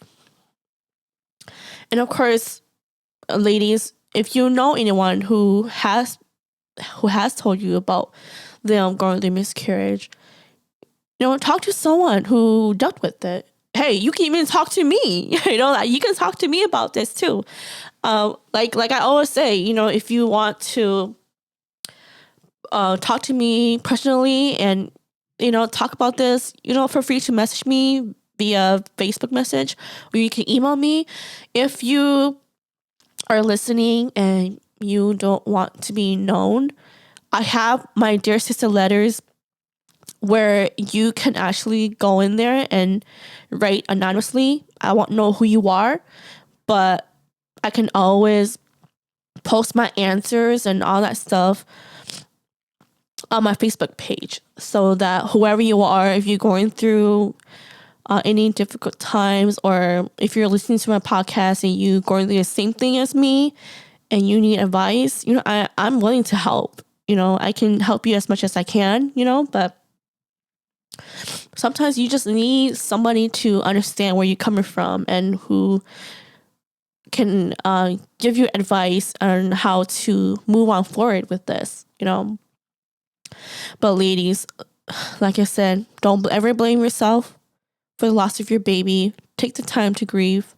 And of course, ladies, if you know anyone who has told you about them going through miscarriage, talk to someone who dealt with it. Hey, you can even talk to me. You can talk to me about this too. Like I always say, if you want to talk to me personally and talk about this, feel free to message me via Facebook message, or you can email me. If you are listening and you don't want to be known, I have my Dear Sister letters where you can actually go in there and write anonymously. I won't know who you are, but I can always post my answers and all that stuff on my Facebook page, so that whoever you are, if you're going through any difficult times, or if you're listening to my podcast and you're going through the same thing as me and you need advice, I'm willing to help. I can help you as much as I can, but sometimes you just need somebody to understand where you're coming from and who can give you advice on how to move on forward with this, But ladies, like I said, don't ever blame yourself for the loss of your baby. Take the time to grieve.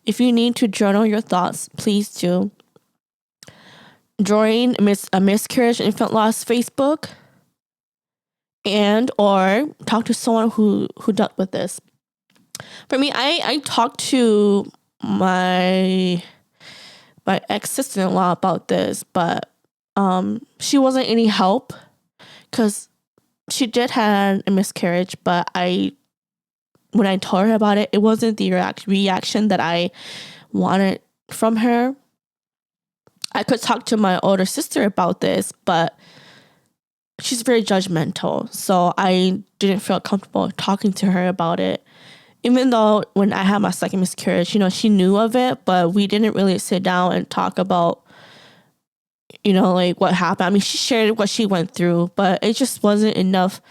If you need to journal your thoughts, please do. Join a miscarriage and infant loss Facebook, and or talk to someone who dealt with this. For me, I talked to my ex-sister-in-law about this, but she wasn't any help because she did have a miscarriage, but when I told her about it, it wasn't the reaction that I wanted from her. I could talk to my older sister about this, but she's very judgmental, so I didn't feel comfortable talking to her about it. Even though when I had my second miscarriage, she knew of it, but we didn't really sit down and talk about, what happened. She shared what she went through, but it just wasn't enough.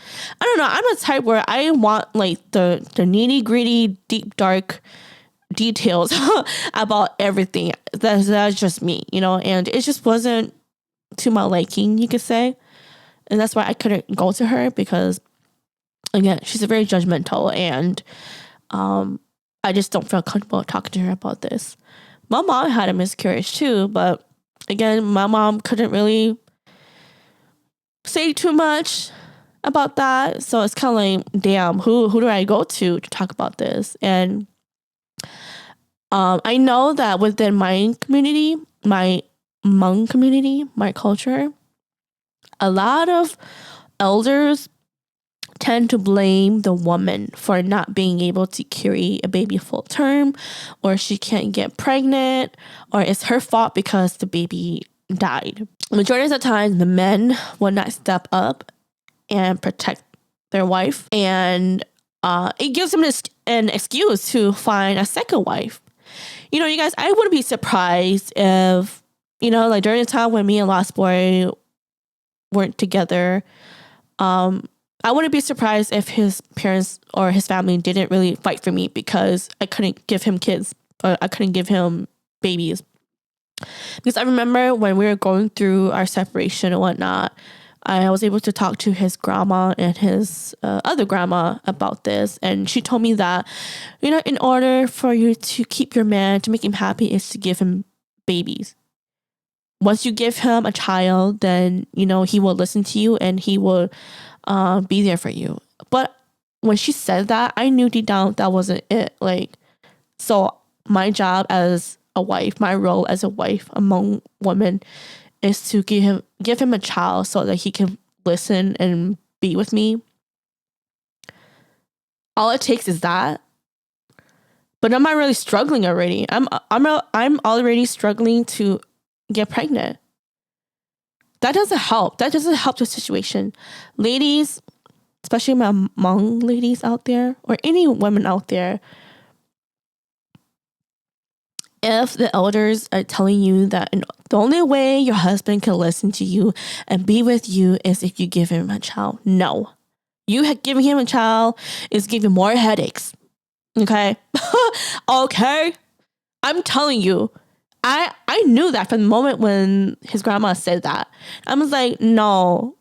I don't know. I'm the type where I want the nitty gritty, deep, dark details about everything. That's just me, and it just wasn't to my liking, you could say. And that's why I couldn't go to her, because again, she's very judgmental, and I just don't feel comfortable talking to her about this. My mom had a miscarriage too, but again, my mom couldn't really say too much about that. So it's kind of like, damn, who do I go to talk about this? And I know that within my community, my Hmong community, my culture, a lot of elders tend to blame the woman for not being able to carry a baby full term, or she can't get pregnant, or it's her fault because the baby died. Majority of the time, the men will not step up and protect their wife. And it gives him an excuse to find a second wife. You know, you guys, I wouldn't be surprised if, you know, like during the time when me and Lost Boy weren't together, I wouldn't be surprised if his parents or his family didn't really fight for me because I couldn't give him kids or I couldn't give him babies. Because I remember when we were going through our separation and whatnot, I was able to talk to his grandma and his other grandma about this. And she told me that, you know, in order for you to keep your man, to make him happy, is to give him babies. Once you give him a child, then, you know, he will listen to you and he will be there for you. But when she said that, I knew deep down that wasn't it. Like, so my job as a wife, my role as a wife among women is to give him a child so that he can listen and be with me. All it takes is that. But I'm not really struggling already. I'm already struggling to get pregnant. That doesn't help. That doesn't help the situation. Ladies, especially my Hmong ladies out there, or any women out there, if the elders are telling you that the only way your husband can listen to you and be with you is if you give him a child, no. You giving him a child is giving more headaches. Okay? Okay? I'm telling you. I knew that from the moment when his grandma said that. I was like, no.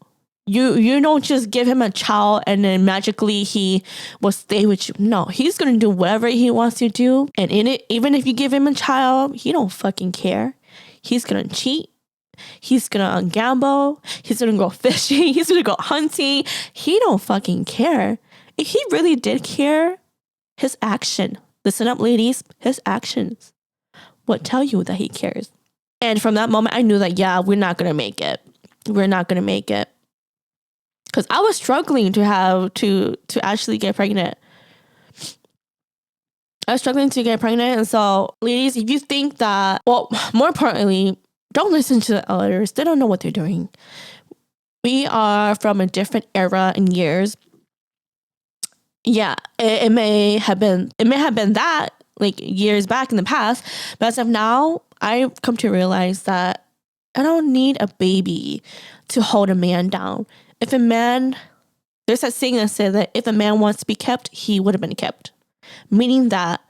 You don't just give him a child and then magically he will stay with you. No, he's going to do whatever he wants to do. And in it, even if you give him a child, he don't fucking care. He's going to cheat. He's going to gamble. He's going to go fishing. He's going to go hunting. He don't fucking care. If he really did care, his action, listen up, ladies, his actions would tell you that he cares. And from that moment, I knew that, yeah, we're not going to make it. We're not going to make it. Because I was struggling to actually get pregnant. I was struggling to get pregnant. And so, ladies, if you think that, well, more importantly, don't listen to the elders. They don't know what they're doing. We are from a different era and years. Yeah, it may have been that like years back in the past. But as of now, I've come to realize that I don't need a baby to hold a man down. If a man, there's that saying that says that if a man wants to be kept, he would have been kept. Meaning that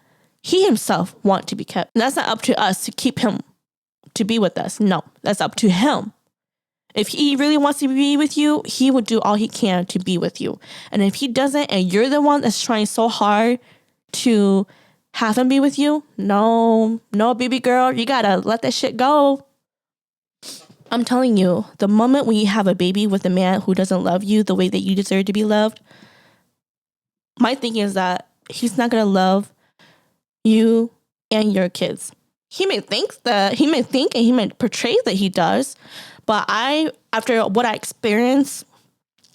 he himself wants to be kept. And that's not up to us to keep him to be with us. No, that's up to him. If he really wants to be with you, he will do all he can to be with you. And if he doesn't, and you're the one that's trying so hard to have him be with you, no, baby girl, you gotta let that shit go. I'm telling you, the moment when you have a baby with a man who doesn't love you the way that you deserve to be loved, my thinking is that he's not going to love you and your kids. He may think and he may portray that he does, but after what I experienced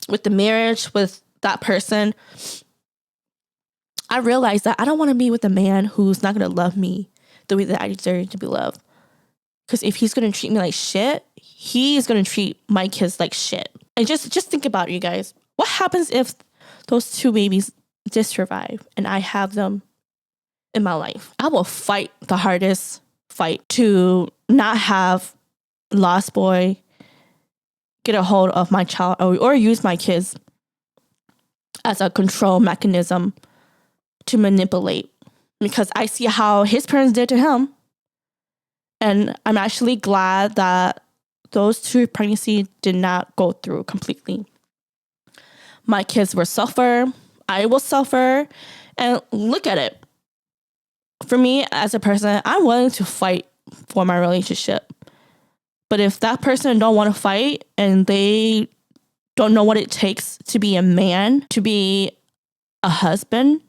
with the marriage with that person, I realized that I don't want to be with a man who's not going to love me the way that I deserve to be loved. Because if he's going to treat me like shit, he's going to treat my kids like shit. And just think about it, you guys. What happens if those two babies just survive and I have them in my life? I will fight the hardest fight to not have Lost Boy get a hold of my child or use my kids as a control mechanism to manipulate. Because I see how his parents did to him. And I'm actually glad that those two pregnancies did not go through completely. My kids will suffer. I will suffer. And look at it. For me, as a person, I'm willing to fight for my relationship. But if that person don't want to fight and they don't know what it takes to be a man, to be a husband,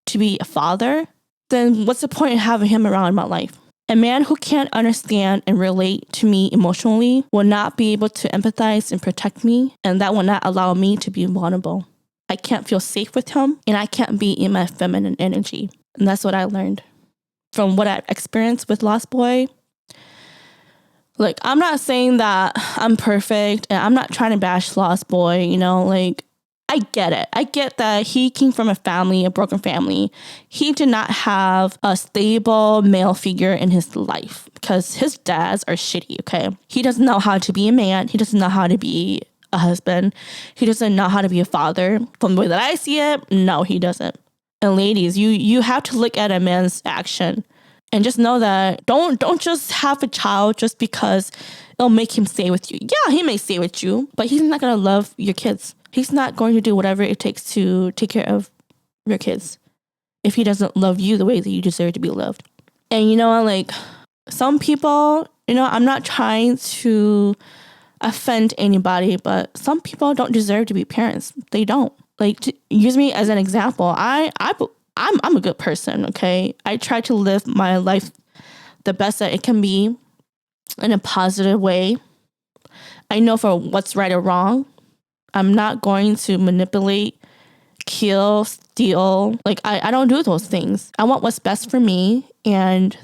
to be a father, then what's the point in having him around in my life? A man who can't understand and relate to me emotionally will not be able to empathize and protect me, and that will not allow me to be vulnerable. I can't feel safe with him, and I can't be in my feminine energy. And that's what I learned from what I've experienced with Lost Boy. Like, I'm not saying that I'm perfect, and I'm not trying to bash Lost Boy, you know, like, I get it. I get that he came from a broken family. He did not have a stable male figure in his life because his dads are shitty, okay? He doesn't know how to be a man. He doesn't know how to be a husband. He doesn't know how to be a father. From the way that I see it, no, he doesn't. And ladies, you have to look at a man's action and just know that don't just have a child just because it'll make him stay with you. Yeah, he may stay with you, but he's not going to love your kids. He's not going to do whatever it takes to take care of your kids if he doesn't love you the way that you deserve to be loved. And you know, like some people, you know, I'm not trying to offend anybody, but some people don't deserve to be parents. They don't. Like, to use me as an example, I'm a good person, okay? I try to live my life the best that it can be in a positive way. I know for what's right or wrong. I'm not going to manipulate, kill, steal. Like, I don't do those things. I want what's best for me, and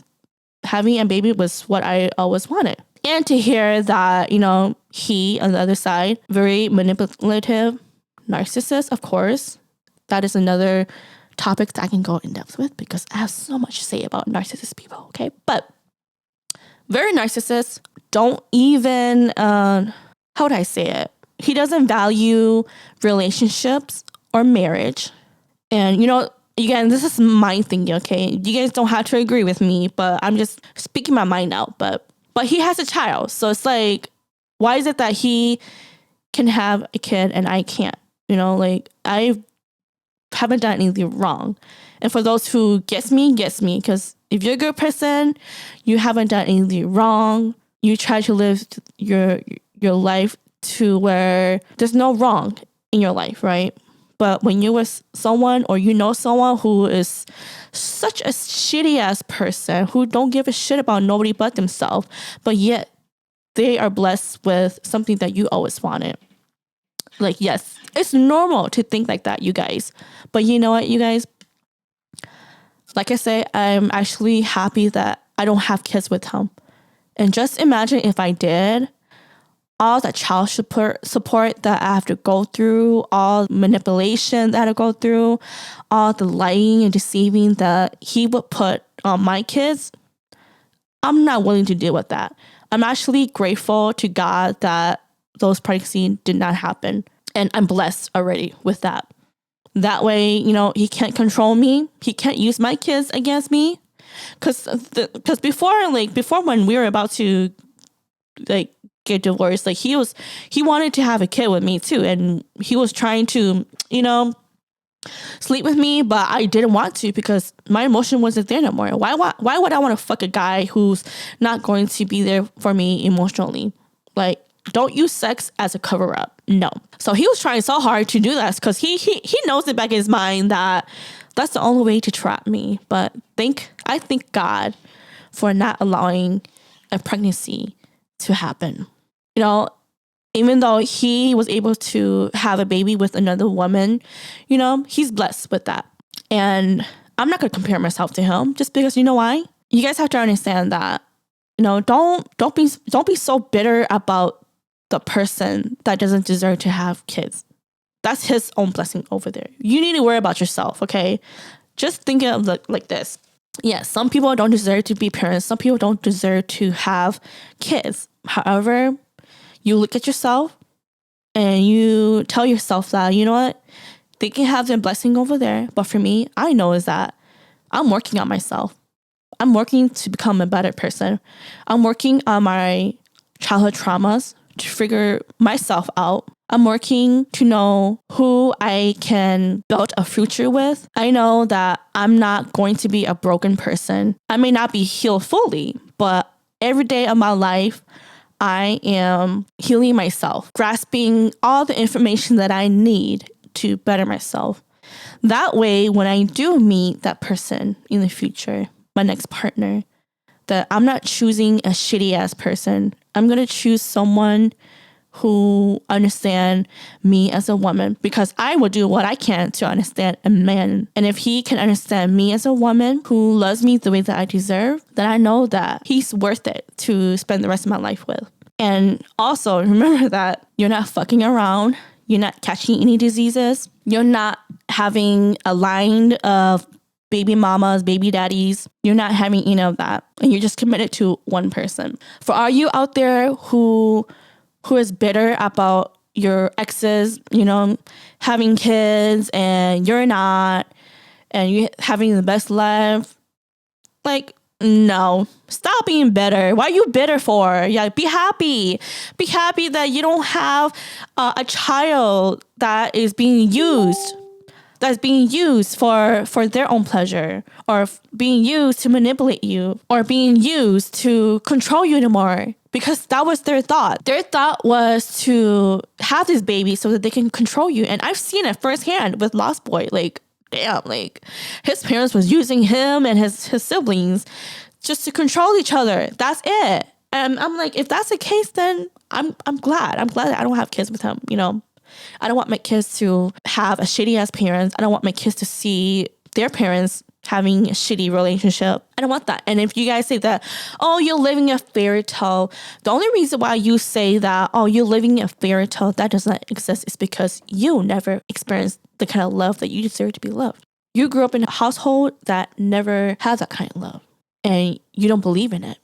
having a baby was what I always wanted. And to hear that, you know, he on the other side, very manipulative, narcissist, of course. That is another topic that I can go in depth with because I have so much to say about narcissist people, okay? But very narcissist, don't even, how would I say it? He doesn't value relationships or marriage. And, you know, again, this is my thing, okay? You guys don't have to agree with me, but I'm just speaking my mind out. But he has a child. So it's like, why is it that he can have a kid and I can't? You know, like, I haven't done anything wrong. And for those who gets me, because if you're a good person, you haven't done anything wrong. You try to live your life to where there's no wrong in your life, right? But when you're with someone or you know someone who is such a shitty ass person who don't give a shit about nobody but themselves, but yet they are blessed with something that you always wanted. Like, yes, it's normal to think like that, you guys. But you know what, you guys? Like I say, I'm actually happy that I don't have kids with him. And just imagine if I did, all the child support that I have to go through, all manipulation that I go through, all the lying and deceiving that he would put on my kids, I'm not willing to deal with that. I'm actually grateful to God that those pregnancies did not happen. And I'm blessed already with that. That way, you know, he can't control me. He can't use my kids against me. Because before when we were about to like get divorced, like he wanted to have a kid with me too, and he was trying to, you know, sleep with me, but I didn't want to because my emotion wasn't there no more. Why would I want to fuck a guy who's not going to be there for me emotionally? Like, don't use sex as a cover up. No. So he was trying so hard to do that because he knows it back in his mind that that's the only way to trap me. But I thank God for not allowing a pregnancy to happen. You know, even though he was able to have a baby with another woman, you know, he's blessed with that. And I'm not going to compare myself to him just because, you know why? You guys have to understand that, you know, don't be so bitter about the person that doesn't deserve to have kids. That's his own blessing over there. You need to worry about yourself, okay? Just think of it like this. Yes, some people don't deserve to be parents. Some people don't deserve to have kids. However, you look at yourself and you tell yourself that, you know what? They can have their blessing over there. But for me, I know is that I'm working on myself. I'm working to become a better person. I'm working on my childhood traumas to figure myself out. I'm working to know who I can build a future with. I know that I'm not going to be a broken person. I may not be healed fully, but every day of my life, I am healing myself, grasping all the information that I need to better myself. That way, when I do meet that person in the future, my next partner, that I'm not choosing a shitty ass person. I'm going to choose someone who understand me as a woman, because I will do what I can to understand a man. And if he can understand me as a woman who loves me the way that I deserve, then I know that he's worth it to spend the rest of my life with. And also remember that you're not fucking around. You're not catching any diseases. You're not having a line of baby mamas, baby daddies. You're not having any of that. And you're just committed to one person. For all you out there who is bitter about your exes, having kids and you're not, and you having the best life, like, no, stop being bitter. What are you bitter for? Yeah, be happy. Be happy that you don't have a child that is being used. That's being used for their own pleasure, or being used to manipulate you, or being used to control you anymore. Because that was their thought. Their thought was to have this baby so that they can control you. And I've seen it firsthand with Lost Boy. Like, damn, like his parents was using him and his siblings just to control each other. That's it. And I'm like, if that's the case, then I'm glad. I'm glad that I don't have kids with him, I don't want my kids to have a shitty ass parents. I don't want my kids to see their parents having a shitty relationship. I don't want that. And if you guys say that, oh, you're living a fairy tale, the only reason why you say that, oh, you're living a fairy tale that does not exist, is because you never experienced the kind of love that you deserve to be loved. You grew up in a household that never had that kind of love, and you don't believe in it.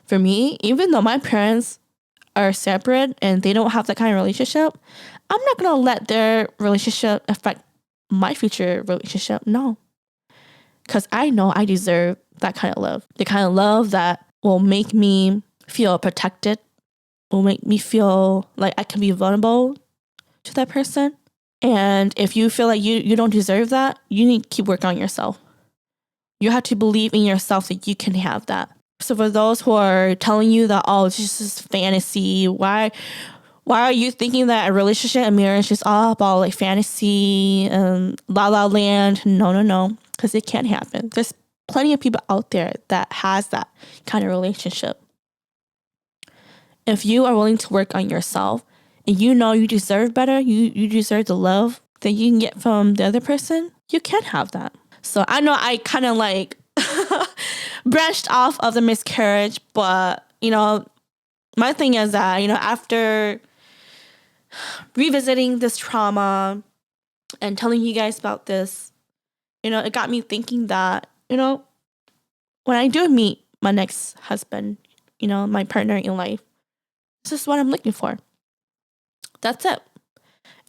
For me, even though my parents are separate and they don't have that kind of relationship, I'm not going to let their relationship affect my future relationship. No. Because I know I deserve that kind of love. The kind of love that will make me feel protected, will make me feel like I can be vulnerable to that person. And if you feel like you don't deserve that, you need to keep working on yourself. You have to believe in yourself that you can have that. So for those who are telling you that, oh, it's just fantasy, why are you thinking that a relationship and marriage is all about like fantasy and la la land? No, because it can't happen. There's plenty of people out there that has that kind of relationship. If you are willing to work on yourself and you know you deserve better, you deserve the love that you can get from the other person, you can have that. So I know I kind of like branched off of the miscarriage, but my thing is that after revisiting this trauma and telling you guys about this, it got me thinking that when I do meet my next husband, my partner in life, this is what I'm looking for. That's it.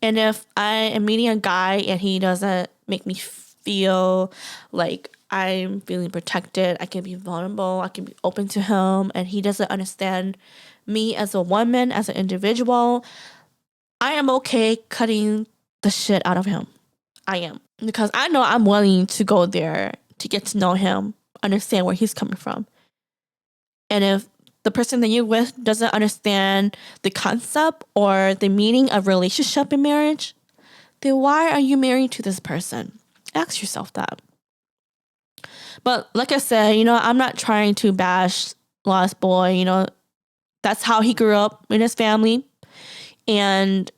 And if I am meeting a guy and he doesn't make me feel like I'm feeling protected, I can be vulnerable, I can be open to him, and he doesn't understand me as a woman, as an individual, I am okay cutting the shit out of him. I am. Because I know I'm willing to go there to get to know him, understand where he's coming from. And if the person that you're with doesn't understand the concept or the meaning of relationship in marriage, then why are you married to this person? Ask yourself that. But like I said, I'm not trying to bash Lost Boy. That's how he grew up in his family. And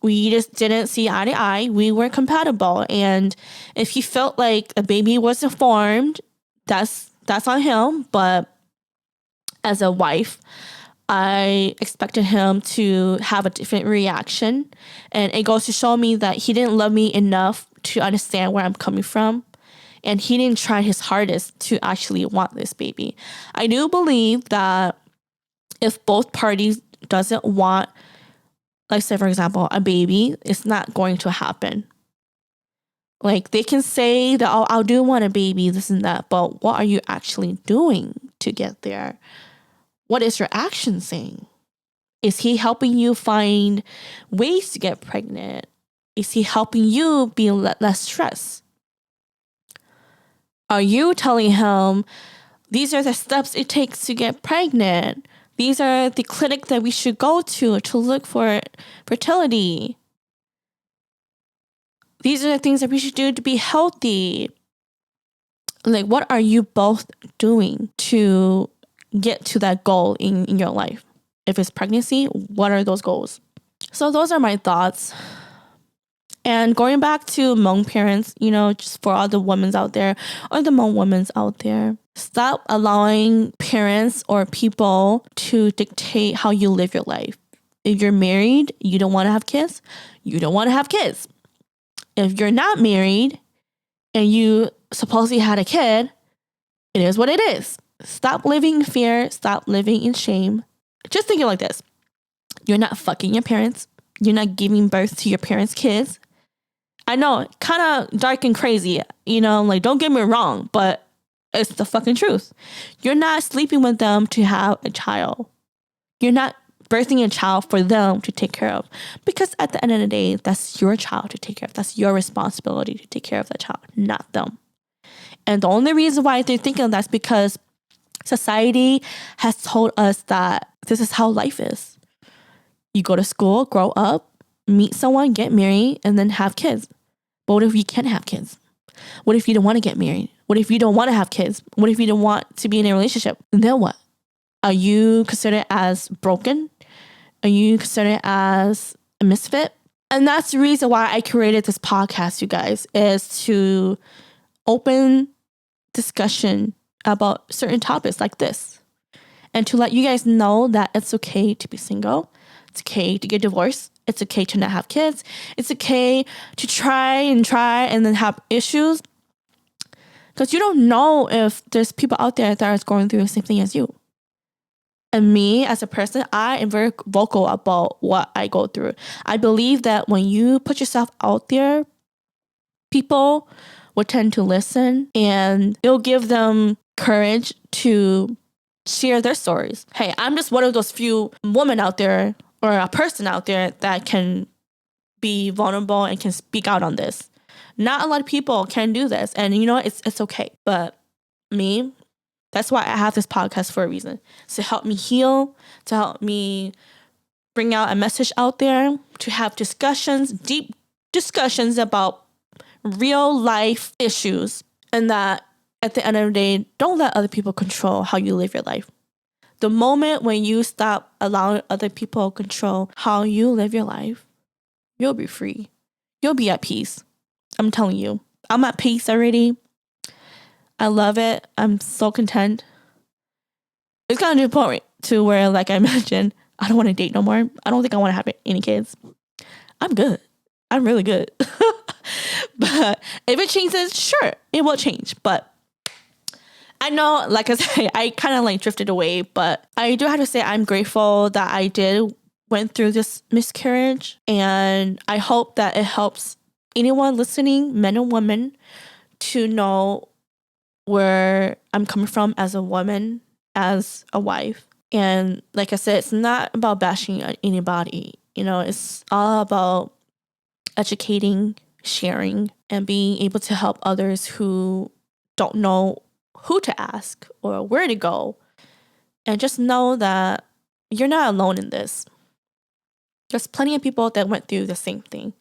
we just didn't see eye to eye. We weren't compatible. And if he felt like a baby wasn't formed, that's on him. But as a wife, I expected him to have a different reaction. And it goes to show me that he didn't love me enough to understand where I'm coming from. And he didn't try his hardest to actually want this baby. I do believe that if both parties doesn't want, like say for example, a baby, it's not going to happen. Like they can say that, oh, I do want a baby, this and that, but what are you actually doing to get there? What is your action saying? Is he helping you find ways to get pregnant? Is he helping you be less stressed? Are you telling him, these are the steps it takes to get pregnant? These are the clinic that we should go to look for fertility. These are the things that we should do to be healthy. Like, what are you both doing to get to that goal in your life? If it's pregnancy, what are those goals? So those are my thoughts. And going back to Hmong parents, just for all the women out there or the Hmong women out there, stop allowing parents or people to dictate how you live your life. If you're married, you don't want to have kids, you don't want to have kids. If you're not married and you supposedly had a kid, it is what it is. Stop living in fear. Stop living in shame. Just think it like this. You're not fucking your parents. You're not giving birth to your parents' kids. I know, kind of dark and crazy, like, don't get me wrong, but it's the fucking truth. You're not sleeping with them to have a child. You're not birthing a child for them to take care of. Because at the end of the day, that's your child to take care of. That's your responsibility to take care of that child, not them. And the only reason why they're thinking of that is because society has told us that this is how life is. You go to school, grow up, meet someone, get married, and then have kids. But what if you can't have kids? What if you don't want to get married? What if you don't want to have kids? What if you don't want to be in a relationship? Then what? Are you considered as broken? Are you considered as a misfit? And that's the reason why I created this podcast, you guys, is to open discussion about certain topics like this. And to let you guys know that it's okay to be single. It's okay to get divorced. It's okay to not have kids. It's okay to try and then have issues. Because you don't know if there's people out there that are going through the same thing as you. And me, as a person, I am very vocal about what I go through. I believe that when you put yourself out there, people will tend to listen and it'll give them courage to share their stories. Hey, I'm just one of those few women out there or a person out there that can be vulnerable and can speak out on this. Not a lot of people can do this. And it's okay. But me, that's why I have this podcast for a reason. To help me heal, to help me bring out a message out there, to have discussions, deep discussions about real life issues. And that at the end of the day, don't let other people control how you live your life. The moment when you stop allowing other people control how you live your life, you'll be free. You'll be at peace. I'm telling you. I'm at peace already. I love it. I'm so content. It's gotten to a point to where, like I mentioned, I don't want to date no more. I don't think I want to have any kids. I'm good. I'm really good. But if it changes, sure, it will change. But I know, like I said, I kind of like drifted away, but I do have to say I'm grateful that I went through this miscarriage, and I hope that it helps anyone listening, men and women, to know where I'm coming from as a woman, as a wife. And like I said, it's not about bashing anybody. It's all about educating, sharing, and being able to help others who don't know who to ask or where to go. And just know that you're not alone in this. There's plenty of people that went through the same thing.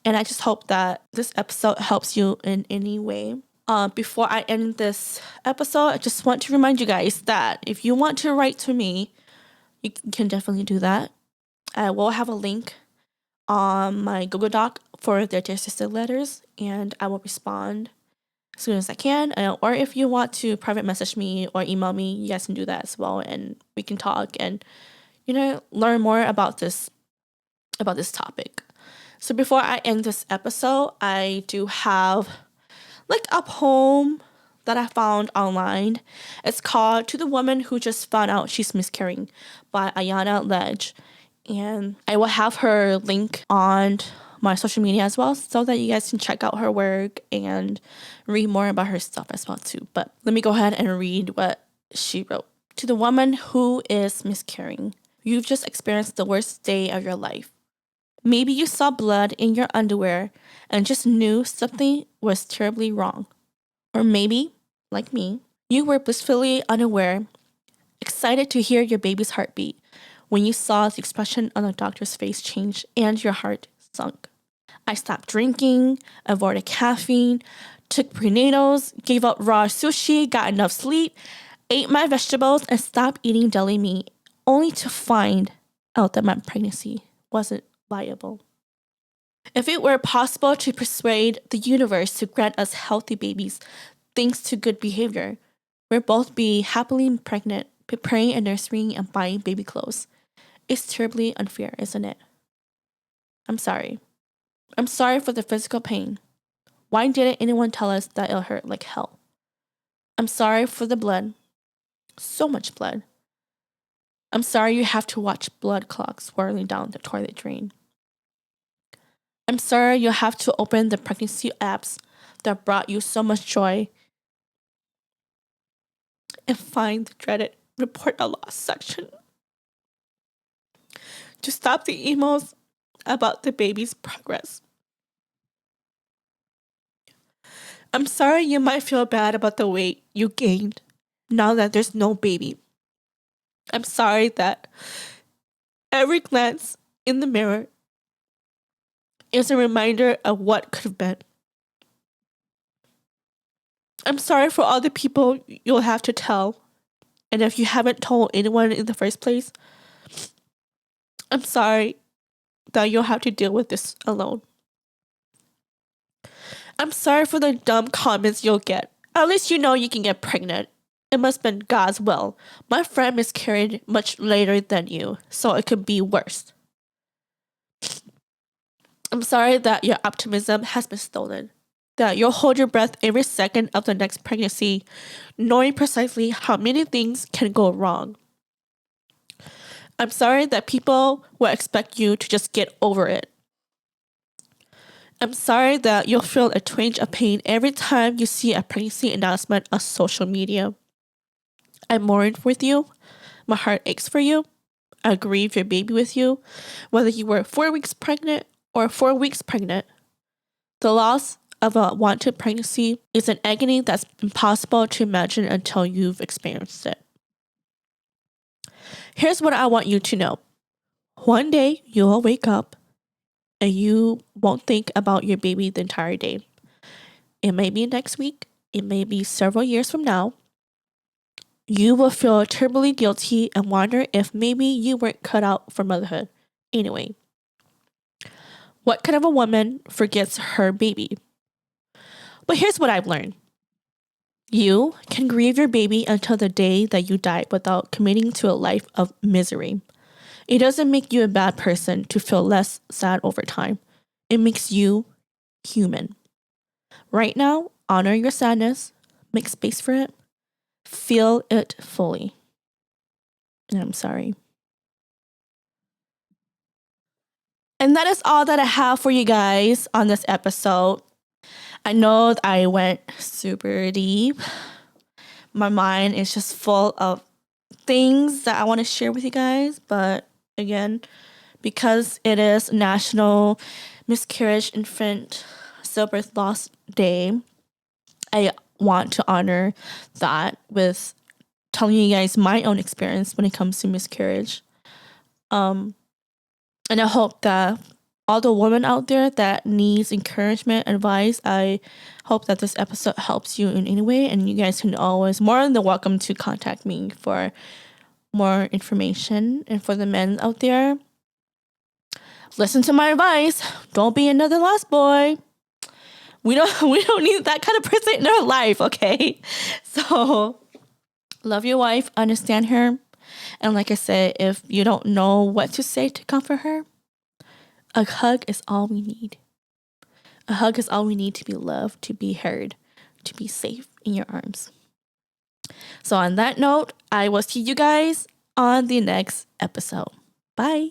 And I just hope that this episode helps you in any way. Before I end this episode, I just want to remind you guys that if you want to write to me, you can definitely do that. I will have a link on my Google Doc for their Dear Sister letters, and I will respond as soon as I can. Or if you want to private message me or email me, you guys can do that as well, and we can talk and learn more about this topic. So before I end this episode, I do have like a poem that I found online. It's called To the Woman Who Just Found Out She's Miscarrying by Ayana Ledge. And I will have her link on my social media as well, so that you guys can check out her work and read more about her stuff as well too. But let me go ahead and read what she wrote. To the woman who is miscarrying. You've just experienced the worst day of your life. Maybe you saw blood in your underwear and just knew something was terribly wrong. Or maybe, like me, you were blissfully unaware, excited to hear your baby's heartbeat when you saw the expression on the doctor's face change and your heart sunk. I stopped drinking, avoided caffeine, took prenatals, gave up raw sushi, got enough sleep, ate my vegetables, and stopped eating deli meat, only to find out that my pregnancy wasn't viable. If it were possible to persuade the universe to grant us healthy babies thanks to good behavior, we'd both be happily pregnant, preparing a nursery and buying baby clothes. It's terribly unfair, isn't it? I'm sorry. I'm sorry for the physical pain. Why didn't anyone tell us that it'll hurt like hell? I'm sorry for the blood. So much blood. I'm sorry you have to watch blood clots swirling down the toilet drain. I'm sorry you'll have to open the pregnancy apps that brought you so much joy and find the dreaded report a loss section to stop the emails about the baby's progress. I'm sorry you might feel bad about the weight you gained now that there's no baby. I'm sorry that every glance in the mirror is a reminder of what could have been. I'm sorry for all the people you'll have to tell, and if you haven't told anyone in the first place, I'm sorry that you'll have to deal with this alone. I'm sorry for the dumb comments you'll get. At least you know you can get pregnant. It must have been God's will. My friend miscarried much later than you, so it could be worse. I'm sorry that your optimism has been stolen. That you'll hold your breath every second of the next pregnancy, knowing precisely how many things can go wrong. I'm sorry that people will expect you to just get over it. I'm sorry that you'll feel a twinge of pain every time you see a pregnancy announcement on social media. I mourn with you. My heart aches for you. I grieve your baby with you, whether you were 4 weeks pregnant or 4 weeks pregnant. The loss of a wanted pregnancy is an agony that's impossible to imagine until you've experienced it. Here's what I want you to know. One day you'll wake up and you won't think about your baby the entire day. It may be next week. It may be several years from now. You will feel terribly guilty and wonder if maybe you weren't cut out for motherhood. Anyway, what kind of a woman forgets her baby? But here's what I've learned. You can grieve your baby until the day that you die without committing to a life of misery. It doesn't make you a bad person to feel less sad over time. It makes you human. Right now, honor your sadness, make space for it, feel it fully. And I'm sorry. And that is all that I have for you guys on this episode. I know that I went super deep. My mind is just full of things that I want to share with you guys. But again, because it is National Miscarriage, Infant, Stillbirth Loss Day, I want to honor that with telling you guys my own experience when it comes to miscarriage. And I hope that all the women out there that needs encouragement, advice, I hope that this episode helps you in any way. And you guys can always more than welcome to contact me for more information. And for the men out there, listen to my advice. Don't be another lost boy. We don't need that kind of person in our life, okay? So love your wife, understand her. And like I said, if you don't know what to say to comfort her, a hug is all we need. A hug is all we need to be loved, to be heard, to be safe in your arms. So on that note, I will see you guys on the next episode. Bye.